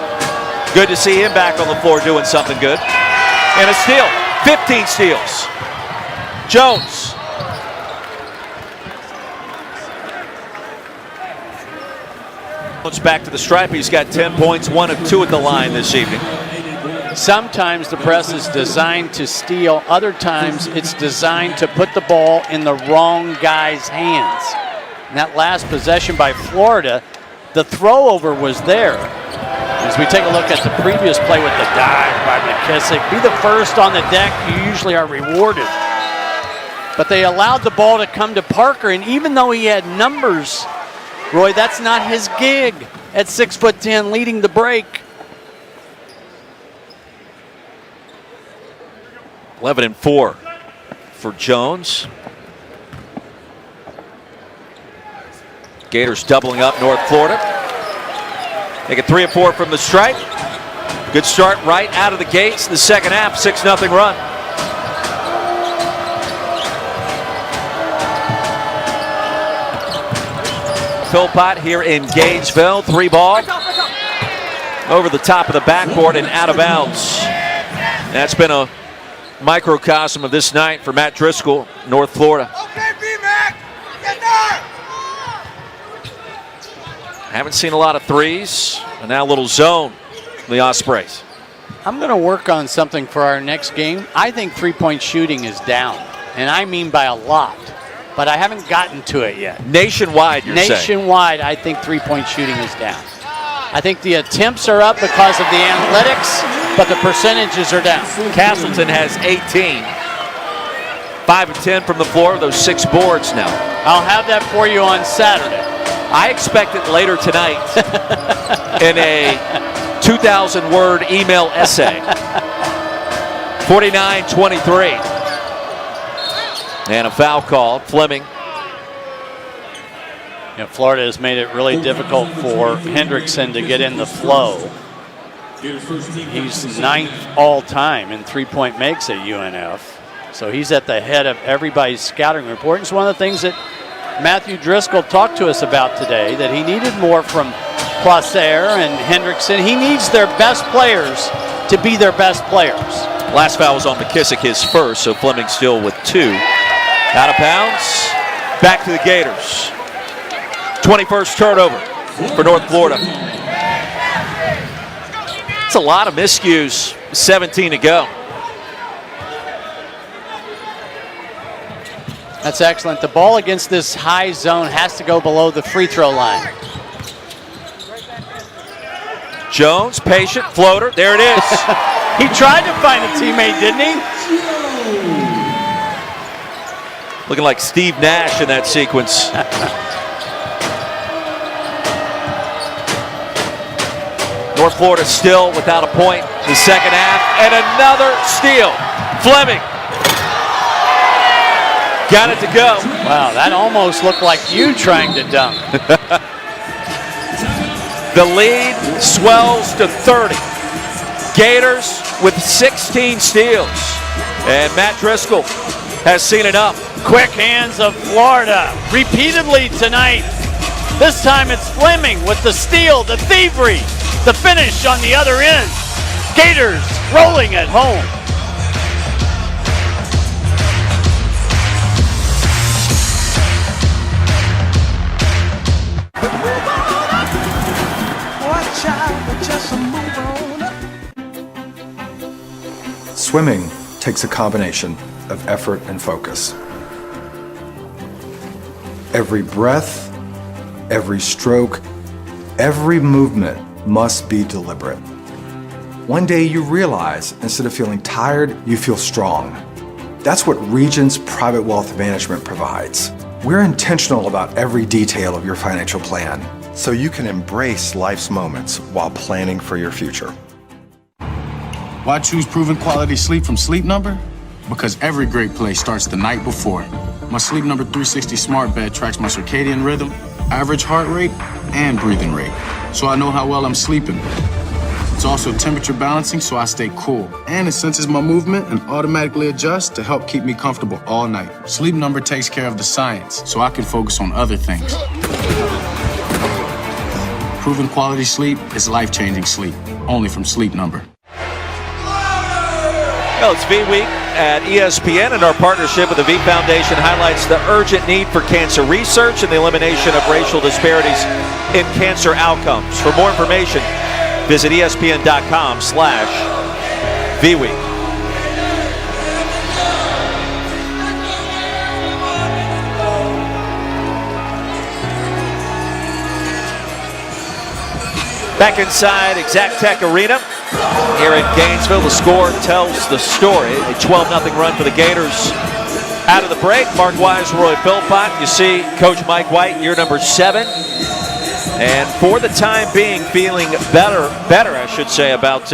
Good to see him back on the floor doing something good. And a steal. 15 steals. Jones. Back to the stripe. He's got 10 points, 1 of 2 at the line this evening. Sometimes the press is designed to steal. Other times it's designed to put the ball in the wrong guy's hands. And that last possession by Florida, the throw-over was there. As we take a look at the previous play with the dive by McKissick, be the first on the deck, you usually are rewarded. But they allowed the ball to come to Parker, and even though he had numbers, Roy, that's not his gig at 6'10", leading the break. 11-4 for Jones. Gators doubling up North Florida. They get 3 of 4 from the stripe. Good start right out of the gates. The second half, 6-0 run. Philpott here in Gainesville. 3 ball. Over the top of the backboard and out of bounds. That's been a microcosm of this night for Matt Driscoll, North Florida. Haven't seen a lot of threes. And now a little zone from the Ospreys. I'm going to work on something for our next game. I think three-point shooting is down. And I mean by a lot. But I haven't gotten to it yet. Nationwide, you're saying? Nationwide, I think three-point shooting is down. I think the attempts are up because of the analytics, but the percentages are down. Castleton has 18. 5 of 10 from the floor, those 6 boards now. I'll have that for you on Saturday. I expect it later tonight in a 2,000-word email essay. 49-23. And a foul called. Fleming. You know, Florida has made it really difficult for Hendrickson to get in the flow. He's 9th all-time in three-point makes at UNF. So he's at the head of everybody's scouting report. It's one of the things that Matthew Driscoll talked to us about today, that he needed more from Placer and Hendrickson. He needs their best players to be their best players. Last foul was on McKissick, his first, so Fleming still with 2. Out of bounds. Back to the Gators. 21st turnover for North Florida. It's a lot of miscues. 17 to go. That's excellent. The ball against this high zone has to go below the free throw line. Jones, patient, floater. There it is. He tried to find a teammate, didn't he? Looking like Steve Nash in that sequence. North Florida still without a point the second half. And another steal. Fleming. Got it to go. Wow, that almost looked like you trying to dunk. The lead swells to 30. Gators with 16 steals. And Matt Driscoll has seen enough. Quick hands of Florida repeatedly tonight. This time it's Fleming with the steal, the thievery, the finish on the other end. Gators rolling at home. Swimming takes a combination of effort and focus. Every breath, every stroke, every movement must be deliberate. One day you realize instead of feeling tired, you feel strong. That's what Regions Private Wealth Management provides. We're intentional about every detail of your financial plan, so you can embrace life's moments while planning for your future. Why choose proven quality sleep from Sleep Number? Because every great play starts the night before. My Sleep Number 360 smart bed tracks my circadian rhythm, average heart rate, and breathing rate, so I know how well I'm sleeping. It's also temperature balancing, so I stay cool. And it senses my movement and automatically adjusts to help keep me comfortable all night. Sleep Number takes care of the science, so I can focus on other things. Proven quality sleep is life-changing sleep, only from Sleep Number. Well, it's V Week at ESPN, and our partnership with the V Foundation highlights the urgent need for cancer research and the elimination of racial disparities in cancer outcomes. For more information, visit ESPN.com/VWeek. Back inside Exact Tech Arena here in Gainesville. The score tells the story. A 12-0 run for the Gators. Out of the break, Mark Wise, Roy Philpott. You see Coach Mike White, year number 7. And for the time being, feeling better, I should say, about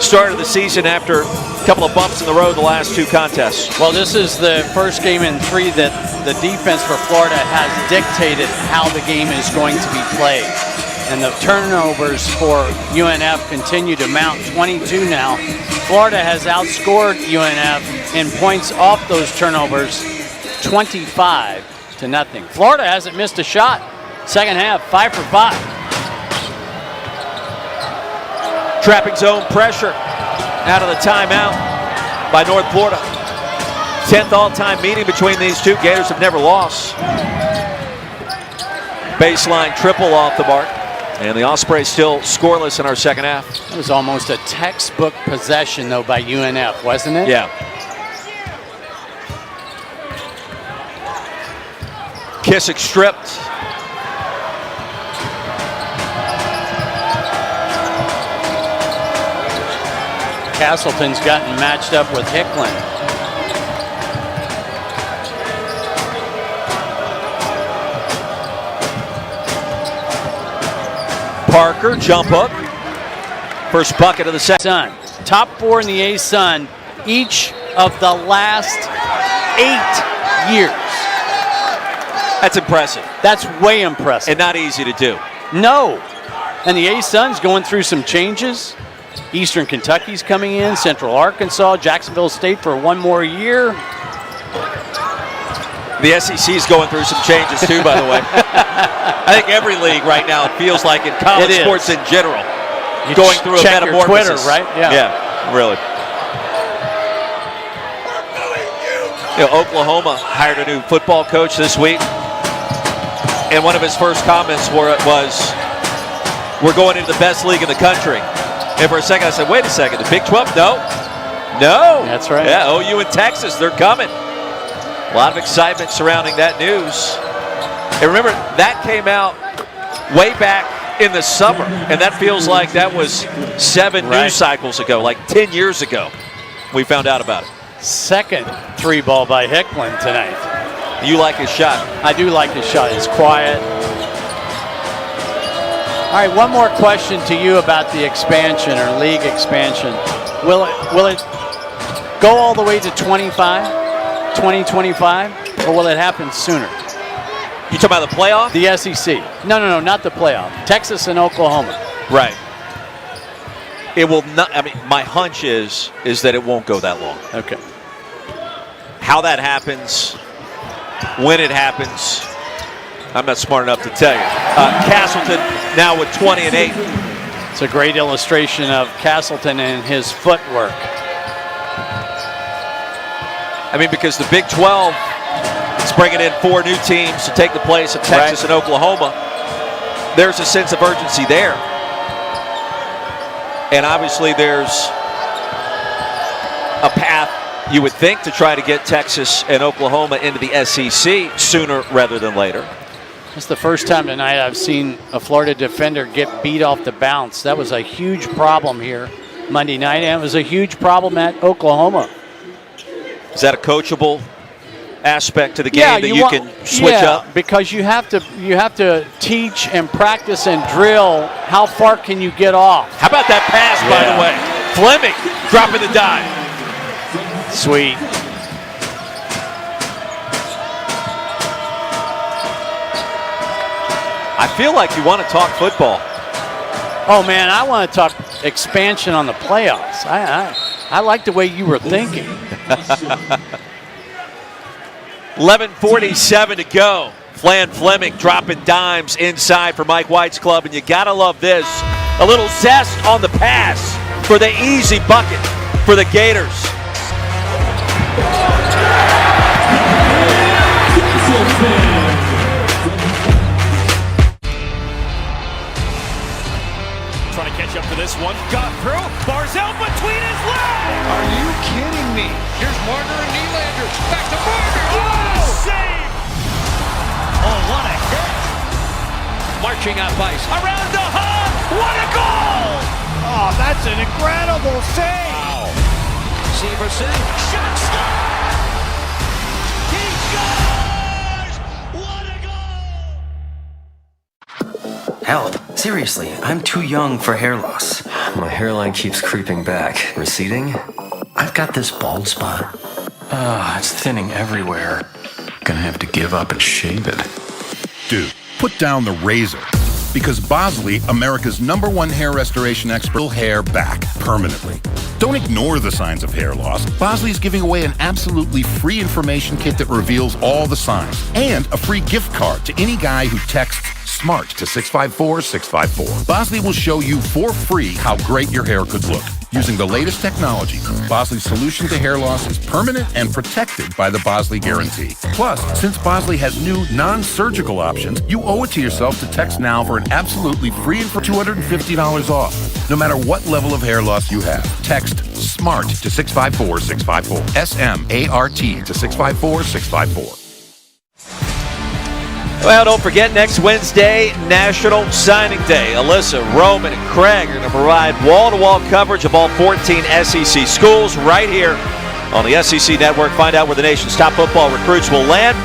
start of the season after a couple of bumps in the road the last 2 contests. Well, this is the first game in 3 that the defense for Florida has dictated how the game is going to be played. And the turnovers for UNF continue to mount, 22 now. Florida has outscored UNF in points off those turnovers, 25-0. Florida hasn't missed a shot. Second half, 5 for 5. Trapping zone pressure out of the timeout by North Florida. 10th all-time meeting between these two. Gators have never lost. Baseline triple off the mark. And the Ospreys still scoreless in our second half. It was almost a textbook possession, though, by UNF, wasn't it? Yeah. Kissick stripped. Castleton's gotten matched up with Hicklin. Parker, jump hook. First bucket of the second. Top 4 in the A-Sun each of the last 8 years. That's impressive. That's way impressive. And not easy to do. No. And the A-Sun's going through some changes. Eastern Kentucky's coming in, Central Arkansas, Jacksonville State for 1 more year. The SEC's going through some changes too, by the way. I think every league right now, it feels like in college sports in general, going through a metamorphosis. Your Twitter, right? Yeah, really. You know, Oklahoma hired a new football coach this week, and one of his first comments was, "We're going into the best league in the country." And for a second, I said, "Wait a second, the Big 12? No, that's right. Yeah, OU and Texas, they're coming." A lot of excitement surrounding that news. And remember, that came out way back in the summer, and that feels like that was 7 news cycles ago, like 10 years ago we found out about it. Second 3 ball by Hicklin tonight. You like his shot? I do like his shot. It's quiet. All right, one more question to you about the expansion or league expansion. Will it go all the way to 2025, or will it happen sooner? You talking about the playoff? The SEC. No, not the playoff. Texas and Oklahoma. Right. It will not. I mean, my hunch is that it won't go that long. Okay. How that happens, when it happens, I'm not smart enough to tell you. Castleton now with 20-8. It's a great illustration of Castleton and his footwork. I mean, because the Big 12 is bringing in 4 new teams to take the place of Texas and Oklahoma. There's a sense of urgency there. And obviously there's a path, you would think, to try to get Texas and Oklahoma into the SEC sooner rather than later. It's the first time tonight I've seen a Florida defender get beat off the bounce. That was a huge problem here Monday night, and it was a huge problem at Oklahoma. Is that a coachable aspect to the game that you can switch up? Because you have to teach and practice and drill how far can you get off. How about that pass, by the way? Fleming dropping the dive. Sweet. I feel like you want to talk football. Oh, man, I want to talk expansion on the playoffs. I like the way you were thinking. 11:47 to go. Fleming dropping dimes inside for Mike White's club, and you got to love this. A little zest on the pass for the easy bucket for the Gators. Trying to catch up to this one. Got through. Barzell between his legs. Are you kidding me? Here's Marner and Nylander. Back to Marner. Oh, save. Oh, what a hit. Marching up ice. Around the hub. What a goal. Oh, that's an incredible save. Wow. Severson. Shot stop. He scores. What a goal. Help. Seriously, I'm too young for hair loss. My hairline keeps creeping back. Receding? I've got this bald spot. It's thinning everywhere. Gonna have to give up and shave it. Dude, put down the razor. Because Bosley, America's #1 hair restoration expert, will hair back permanently. Don't ignore the signs of hair loss. Bosley's giving away an absolutely free information kit that reveals all the signs. And a free gift card to any guy who texts SMART to 654-654. Bosley will show you for free how great your hair could look. Using the latest technology, Bosley's solution to hair loss is permanent and protected by the Bosley Guarantee. Plus, since Bosley has new non-surgical options, you owe it to yourself to text now for an absolutely free and for $250 off. No matter what level of hair loss you have, text SMART to 654-654. SMART to 654-654. Well, don't forget, next Wednesday, National Signing Day. Alyssa, Roman, and Craig are going to provide wall-to-wall coverage of all 14 SEC schools right here on the SEC Network. Find out where the nation's top football recruits will land.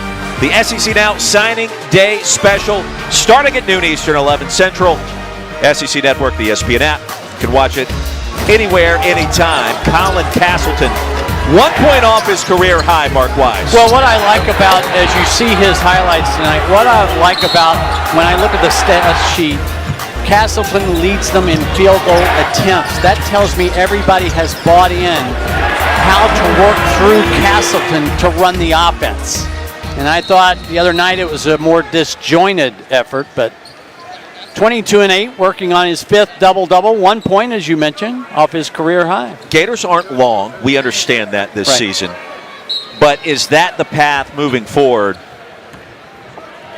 The SEC Now Signing Day special starting at noon Eastern, 11 Central. SEC Network, the ESPN app. You can watch it anywhere, anytime. Colin Castleton, 1 point off his career high, Mark Wise. Well, what I like about, as you see his highlights tonight, what I like about when I look at the stat sheet, Castleton leads them in field goal attempts. That tells me everybody has bought in how to work through Castleton to run the offense. And I thought the other night it was a more disjointed effort, but 22-8, working on his 5th double-double. 1 point, as you mentioned, off his career high. Gators aren't long. We understand that this season. But is that the path moving forward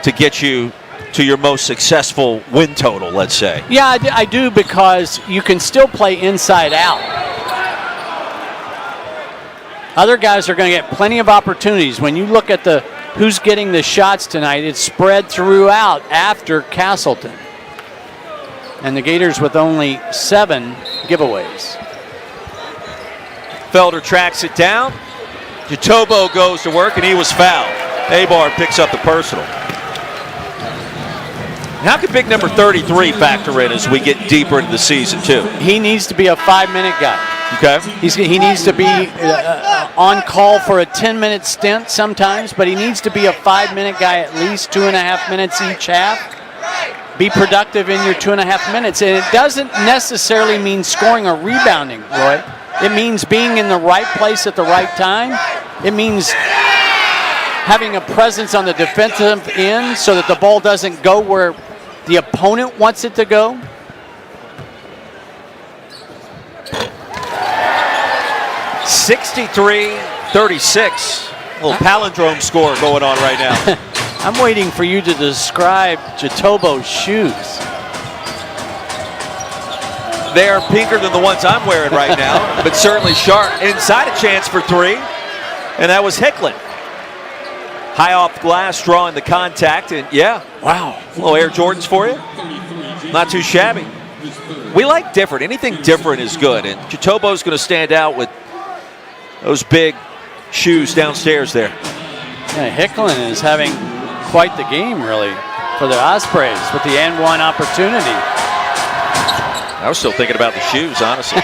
to get you to your most successful win total, let's say? Yeah, I do, because you can still play inside out. Other guys are going to get plenty of opportunities. When you look at who's getting the shots tonight, it's spread throughout after Castleton. And the Gators with only 7 giveaways. Felder tracks it down. Jatobo goes to work, and he was fouled. Abar picks up the personal. How can big number 33 factor in as we get deeper into the season, too? He needs to be a 5-minute guy. Okay. He needs to be on call for a 10-minute stint sometimes, but he needs to be a 5-minute guy, at least 2.5 minutes each half. Be productive in your 2.5 minutes. And it doesn't necessarily mean scoring or rebounding, Roy. It means being in the right place at the right time. It means having a presence on the defensive end so that the ball doesn't go where the opponent wants it to go. (63-36). A little palindrome score going on right now. I'm waiting for you to describe Jatobo's shoes. They are pinker than the ones I'm wearing right now, but certainly sharp. Inside a chance for three, and that was Hicklin. High off glass, drawing the contact, and yeah, wow. Little Air Jordans for you. Not too shabby. We like different. Anything different is good, and Jatobo's going to stand out with those big shoes downstairs there. Yeah, Hicklin is having quite the game, really, for the Ospreys with the N1 opportunity. I was still thinking about the shoes, honestly.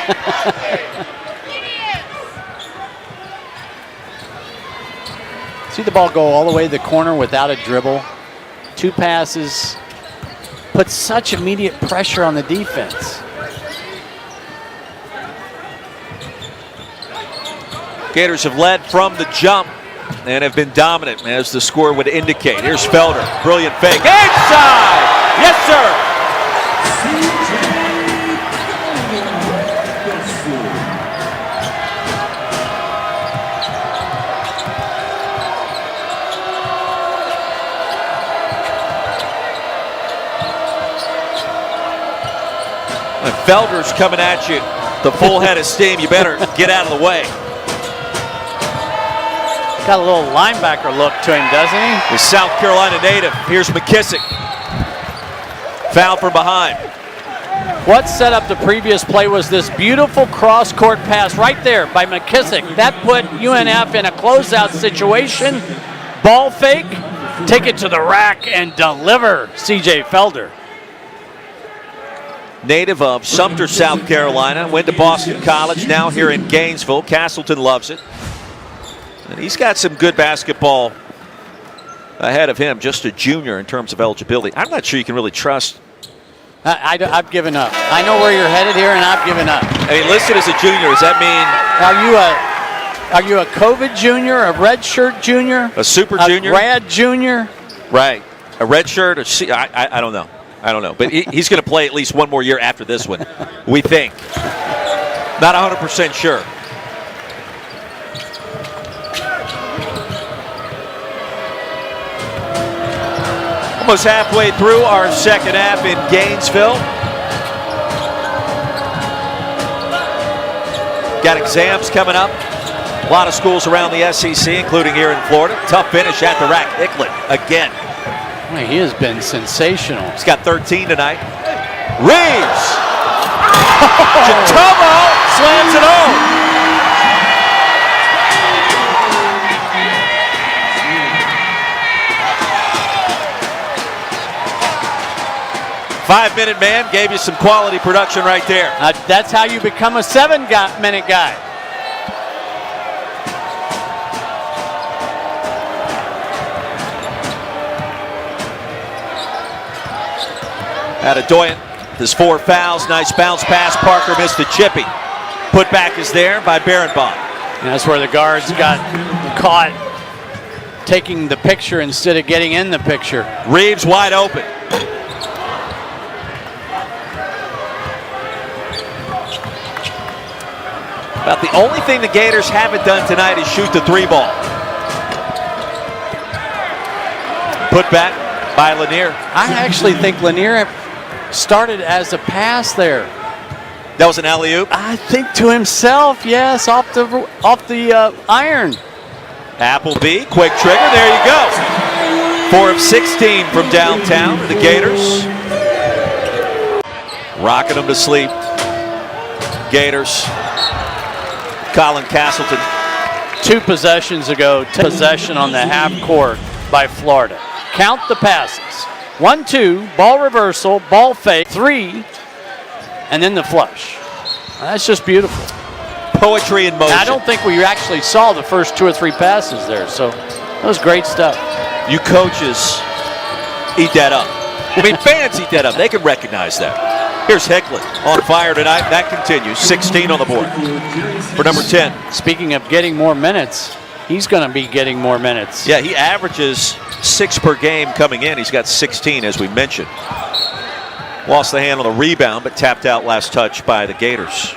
See the ball go all the way to the corner without a dribble. 2 passes. Puts such immediate pressure on the defense. Gators have led from the jump and have been dominant, as the score would indicate. Here's Felder. Brilliant fake. Inside! Yes, sir! When Felder's coming at you, the full head of steam, you better get out of the way. Got a little linebacker look to him, doesn't he? The South Carolina native. Here's McKissick. Foul from behind. What set up the previous play was this beautiful cross-court pass right there by McKissick. That put UNF in a closeout situation. Ball fake, take it to the rack, and deliver C.J. Felder. Native of Sumter, South Carolina. Went to Boston College, now here in Gainesville. Castleton loves it. And he's got some good basketball ahead of him, just a junior in terms of eligibility. I'm not sure you can really trust. I've given up. I know where you're headed here, and I've given up. I mean, listed as a junior, does that mean? Are you a COVID junior, a red shirt junior? A super junior? A grad junior? Right. A red shirt? I don't know. I don't know. But he's going to play at least one more year after this one, we think. Not 100% sure. Almost halfway through our second half in Gainesville. Got exams coming up. A lot of schools around the SEC, including here in Florida. Tough finish at the rack. Hicklin again. Man, he has been sensational. He's got 13 tonight. Reeves! Jatobo slams it home. Five-minute man gave you some quality production right there. That's how you become a 7-minute guy. Adedoyan, his 4 fouls, nice bounce pass. Parker missed the chippy. Put back is there by Barenbaum. And that's where the guards got caught taking the picture instead of getting in the picture. Reeves wide open. About the only thing the Gators haven't done tonight is shoot the 3 ball. Put back by Lanier. I actually think Lanier started as a pass there. That was an alley-oop? I think to himself, yes, off the iron. Appleby, quick trigger, there you go. 4 of 16 from downtown for the Gators. Rocking them to sleep. Gators. Colin Castleton. 2 possessions ago, possession on the half court by Florida. Count the passes. 1-2, ball reversal, ball fake, 3, and then the flush. That's just beautiful. Poetry in motion. Now, I don't think we actually saw the first 2 or 3 passes there, so that was great stuff. You coaches eat that up. I mean, fans eat that up. They can recognize that. Here's Hicklin on fire tonight. That continues. 16 on the board for number 10. Speaking of getting more minutes, he's going to be getting more minutes. Yeah, he averages 6 per game coming in. He's got 16, as we mentioned. Lost the hand on the rebound, but tapped out last touch by the Gators.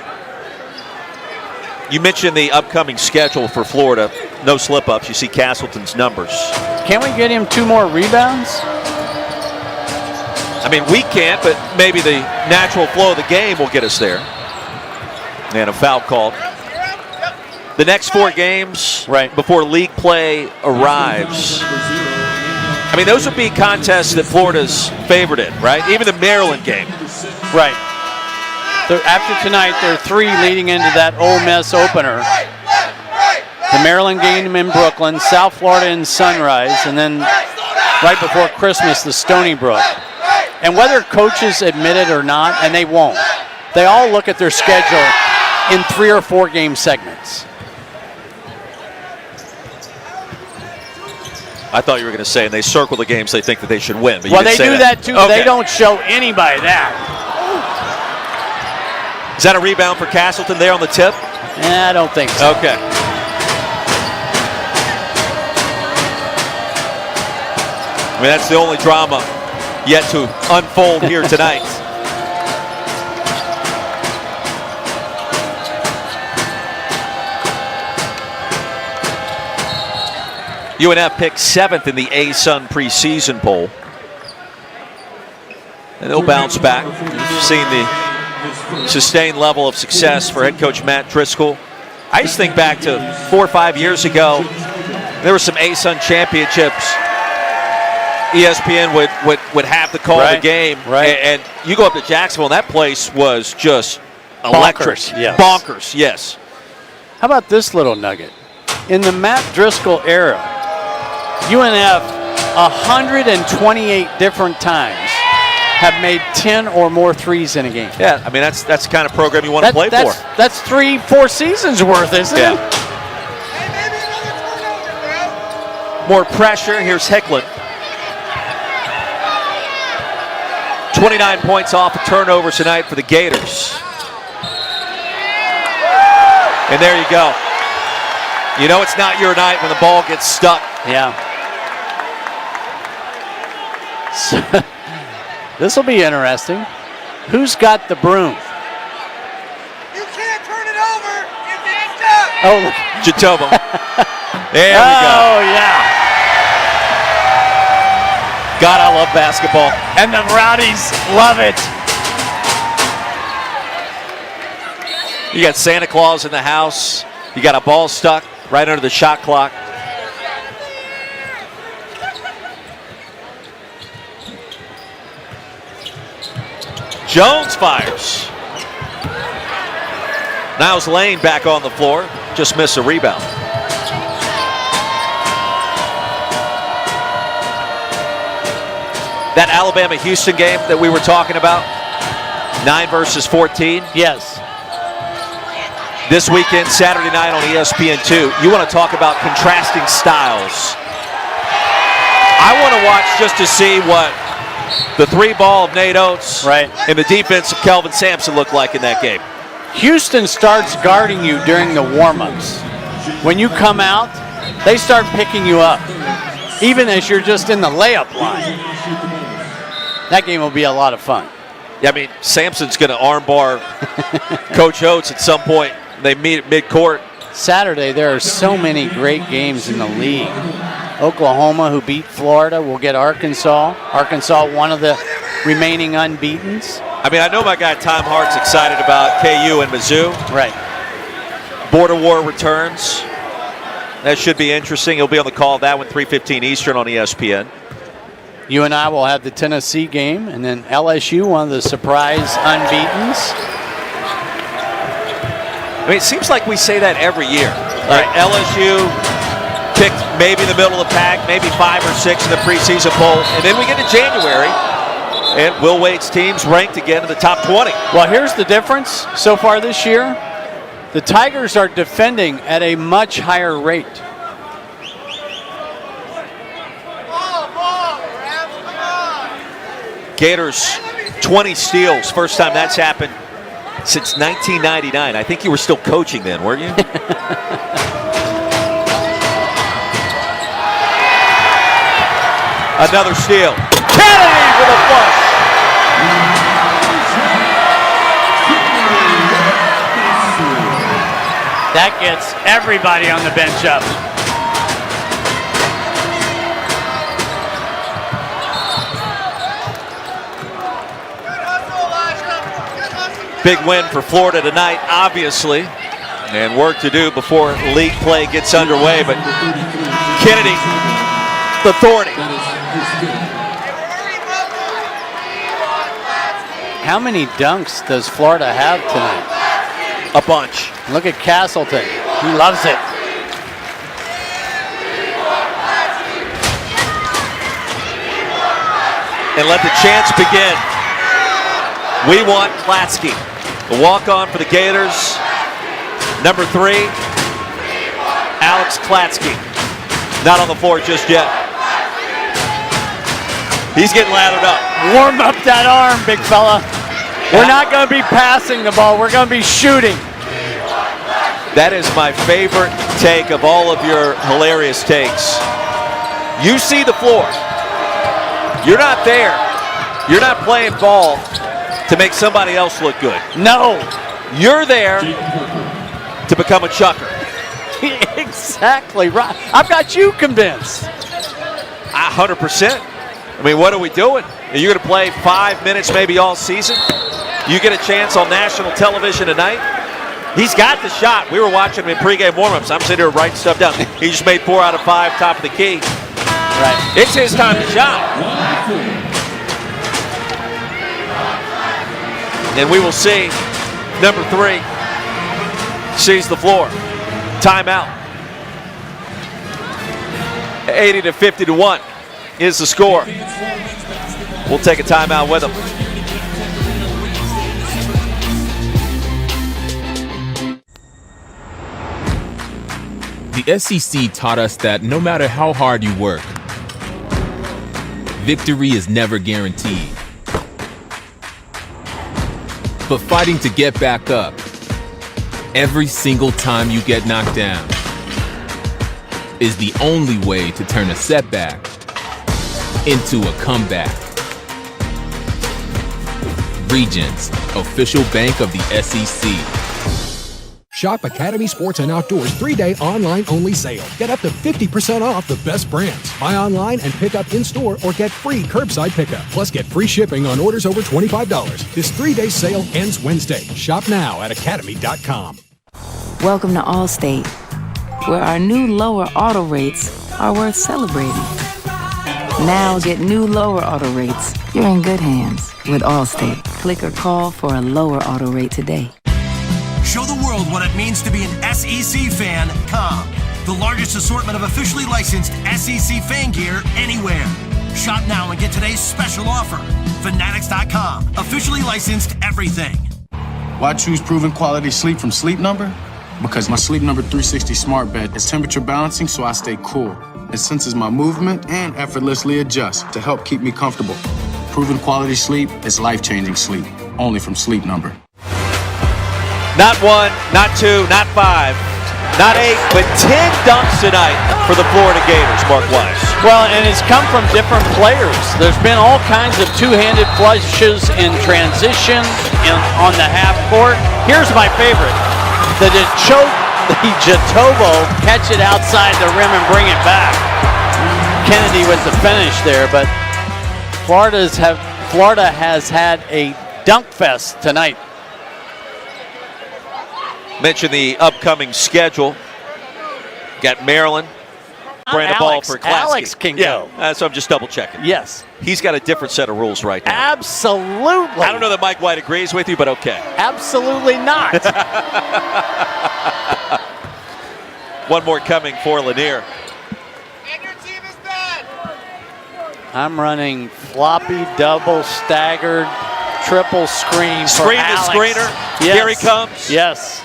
You mentioned the upcoming schedule for Florida. No slip-ups. You see Castleton's numbers. Can we get him 2 more rebounds? I mean, we can't, but maybe the natural flow of the game will get us there. And a foul called. The next 4 games before league play arrives. I mean, those would be contests that Florida's favored in, right? Even the Maryland game. Right. After tonight, there are 3 leading into that Ole Miss opener. The Maryland game in Brooklyn, South Florida in Sunrise, and then right before Christmas, the Stony Brook. And whether coaches admit it or not, and they won't, they all look at their schedule in 3 or 4 game segments. I thought you were going to say, and they circle the games they think that they should win. But well, they do that too. Okay. They don't show anybody that. Is that a rebound for Castleton there on the tip? I don't think so. Okay. I mean, that's the only drama yet to unfold here tonight. UNF picked 7th in the ASUN preseason poll. And they'll bounce back. You've seen the sustained level of success for head coach Matt Driscoll. I just think back to 4 or 5 years ago, there were some ASUN championships. ESPN would have to call the game. Right. And you go up to Jacksonville, and that place was just electric. Yes. Bonkers, yes. How about this little nugget? In the Matt Driscoll era, UNF 128 different times have made 10 or more threes in a game. Yeah, I mean, that's the kind of program you want to play for. That's 3-4 seasons worth, isn't it? More pressure. Here's Hicklin. 29 points off of turnovers tonight for the Gators. And there you go. You know it's not your night when the ball gets stuck. Yeah. So, this will be interesting. Who's got the broom? You can't turn it over if it's stuck. Oh, look. Jatobo. There we go. Oh, yeah. God, I love basketball. And the Rowdies love it. You got Santa Claus in the house. You got a ball stuck right under the shot clock. Jones fires. Niles Lane back on the floor. Just missed a rebound. That Alabama-Houston game that we were talking about, 9 versus 14. Yes. This weekend, Saturday night on ESPN2. You want to talk about contrasting styles. I want to watch just to see what the 3-ball of Nate Oates and the defense of Kelvin Sampson look like in that game. Houston starts guarding you during the warm-ups. When you come out, they start picking you up, even as you're just in the layup line. That game will be a lot of fun. Yeah, I mean, Sampson's going to armbar Coach Oates at some point. They meet at midcourt. Saturday, there are so many great games in the league. Oklahoma, who beat Florida, will get Arkansas. Arkansas, one of the remaining unbeatens. I mean, I know my guy Tom Hart's excited about KU and Mizzou. Right. Border War returns. That should be interesting. He'll be on the call of that one, 3:15 Eastern on ESPN. You and I will have the Tennessee game, and then LSU, one of the surprise unbeatens. I mean, it seems like we say that every year. Right. LSU picked maybe in the middle of the pack, maybe 5 or 6 in the preseason poll, and then we get to January, and Will Wade's team's ranked again in the top 20. Well, here's the difference so far this year. The Tigers are defending at a much higher rate. Gators, 20 steals. First time that's happened since 1999. I think you were still coaching then, weren't you? Another steal. Kennedy with a flush. That gets everybody on the bench up. Big win for Florida tonight, obviously, and work to do before league play gets underway. But Kennedy, the authority. How many dunks does Florida have tonight? A bunch. Look at Castleton. He loves it. And let the chance begin. We want Klatsky. The walk-on for the Gators. Number 3, Alex Klatsky. Not on the floor just yet. He's getting lathered up. Warm up that arm, big fella. We're not going to be passing the ball. We're going to be shooting. That is my favorite take of all of your hilarious takes. You see the floor. You're not there. You're not playing ball to make somebody else look good. No. You're there to become a chucker. Exactly right. I've got you convinced. 100%. I mean, what are we doing? Are you going to play 5 minutes maybe all season? You get a chance on national television tonight? He's got the shot. We were watching him in pregame warmups. I'm sitting here writing stuff down. He just made 4 out of 5, top of the key. Right. It's his time to shine. And we will see number 3 sees the floor. Timeout. 80-51 is the score. We'll take a timeout with him. The SEC taught us that no matter how hard you work, victory is never guaranteed. But fighting to get back up every single time you get knocked down is the only way to turn a setback into a comeback. Regions, official bank of the SEC. Shop Academy Sports and Outdoors 3-day online-only sale. Get up to 50% off the best brands. Buy online and pick up in-store or get free curbside pickup. Plus, get free shipping on orders over $25. This 3-day sale ends Wednesday. Shop now at academy.com. Welcome to Allstate, where our new lower auto rates are worth celebrating. Now get new lower auto rates. You're in good hands with Allstate. Click or call for a lower auto rate today. Show the world what it means to be an SEC fan. Come. The largest assortment of officially licensed SEC fan gear anywhere. Shop now and get today's special offer. Fanatics.com. Officially licensed everything. Why choose proven quality sleep from Sleep Number? Because my Sleep Number 360 smart bed is temperature balancing so I stay cool. It senses my movement and effortlessly adjusts to help keep me comfortable. Proven quality sleep is life-changing sleep. Only from Sleep Number. Not 1, not 2, not 5, not 8, but 10 dunks tonight for the Florida Gators, Mark Weiss. Well, and it's come from different players. There's been all kinds of two-handed flushes in transition on the half court. Here's my favorite. The Jatovo catch it outside the rim and bring it back. Kennedy with the finish there, but Florida has had a dunk fest tonight. Mention the upcoming schedule. Got Maryland. Bring the ball for Klasky. Alex can go. So I'm just double checking. Yes. He's got a different set of rules right now. Absolutely. I don't know that Mike White agrees with you, but okay. Absolutely not. One more coming for Lanier. I'm running floppy, double, staggered, triple screen. Screen to Alex. screener. Yes. Here he comes. Yes.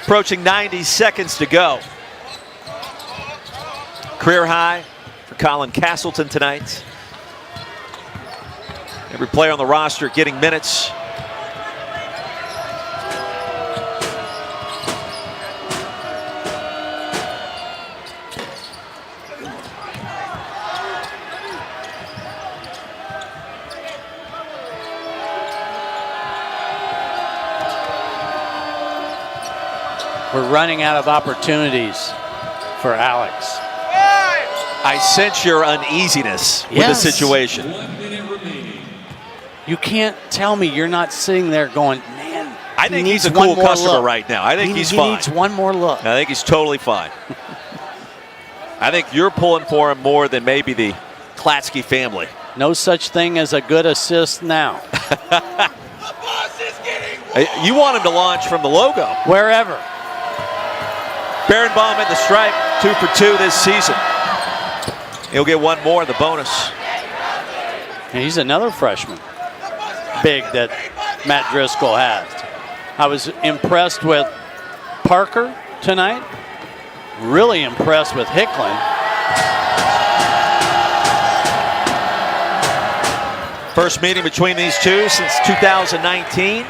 Approaching 90 seconds to go. Career high for Colin Castleton tonight. Every player on the roster getting minutes. We're running out of opportunities for Alex. I sense your uneasiness with the situation. You can't tell me you're not sitting there going, man, I think he's a cool customer right now. I think he's fine. He needs one more look. I think he's totally fine. I think you're pulling for him more than maybe the Klatsky family. No such thing as a good assist now. You want him to launch from the logo. Wherever. Berenbaum at the stripe, 2 for 2 this season. He'll get one more, the bonus. And he's another freshman. Big that Matt Driscoll has. I was impressed with Parker tonight. Really impressed with Hicklin. First meeting between these two since 2019.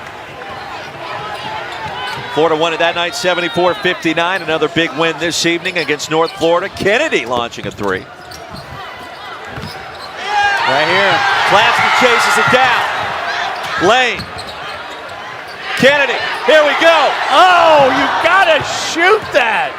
Florida won it that night 74-59. Another big win this evening against North Florida. Kennedy launching a 3. Right here. Klatsky chases it down. Lane. Kennedy. Here we go. Oh, you gotta shoot that.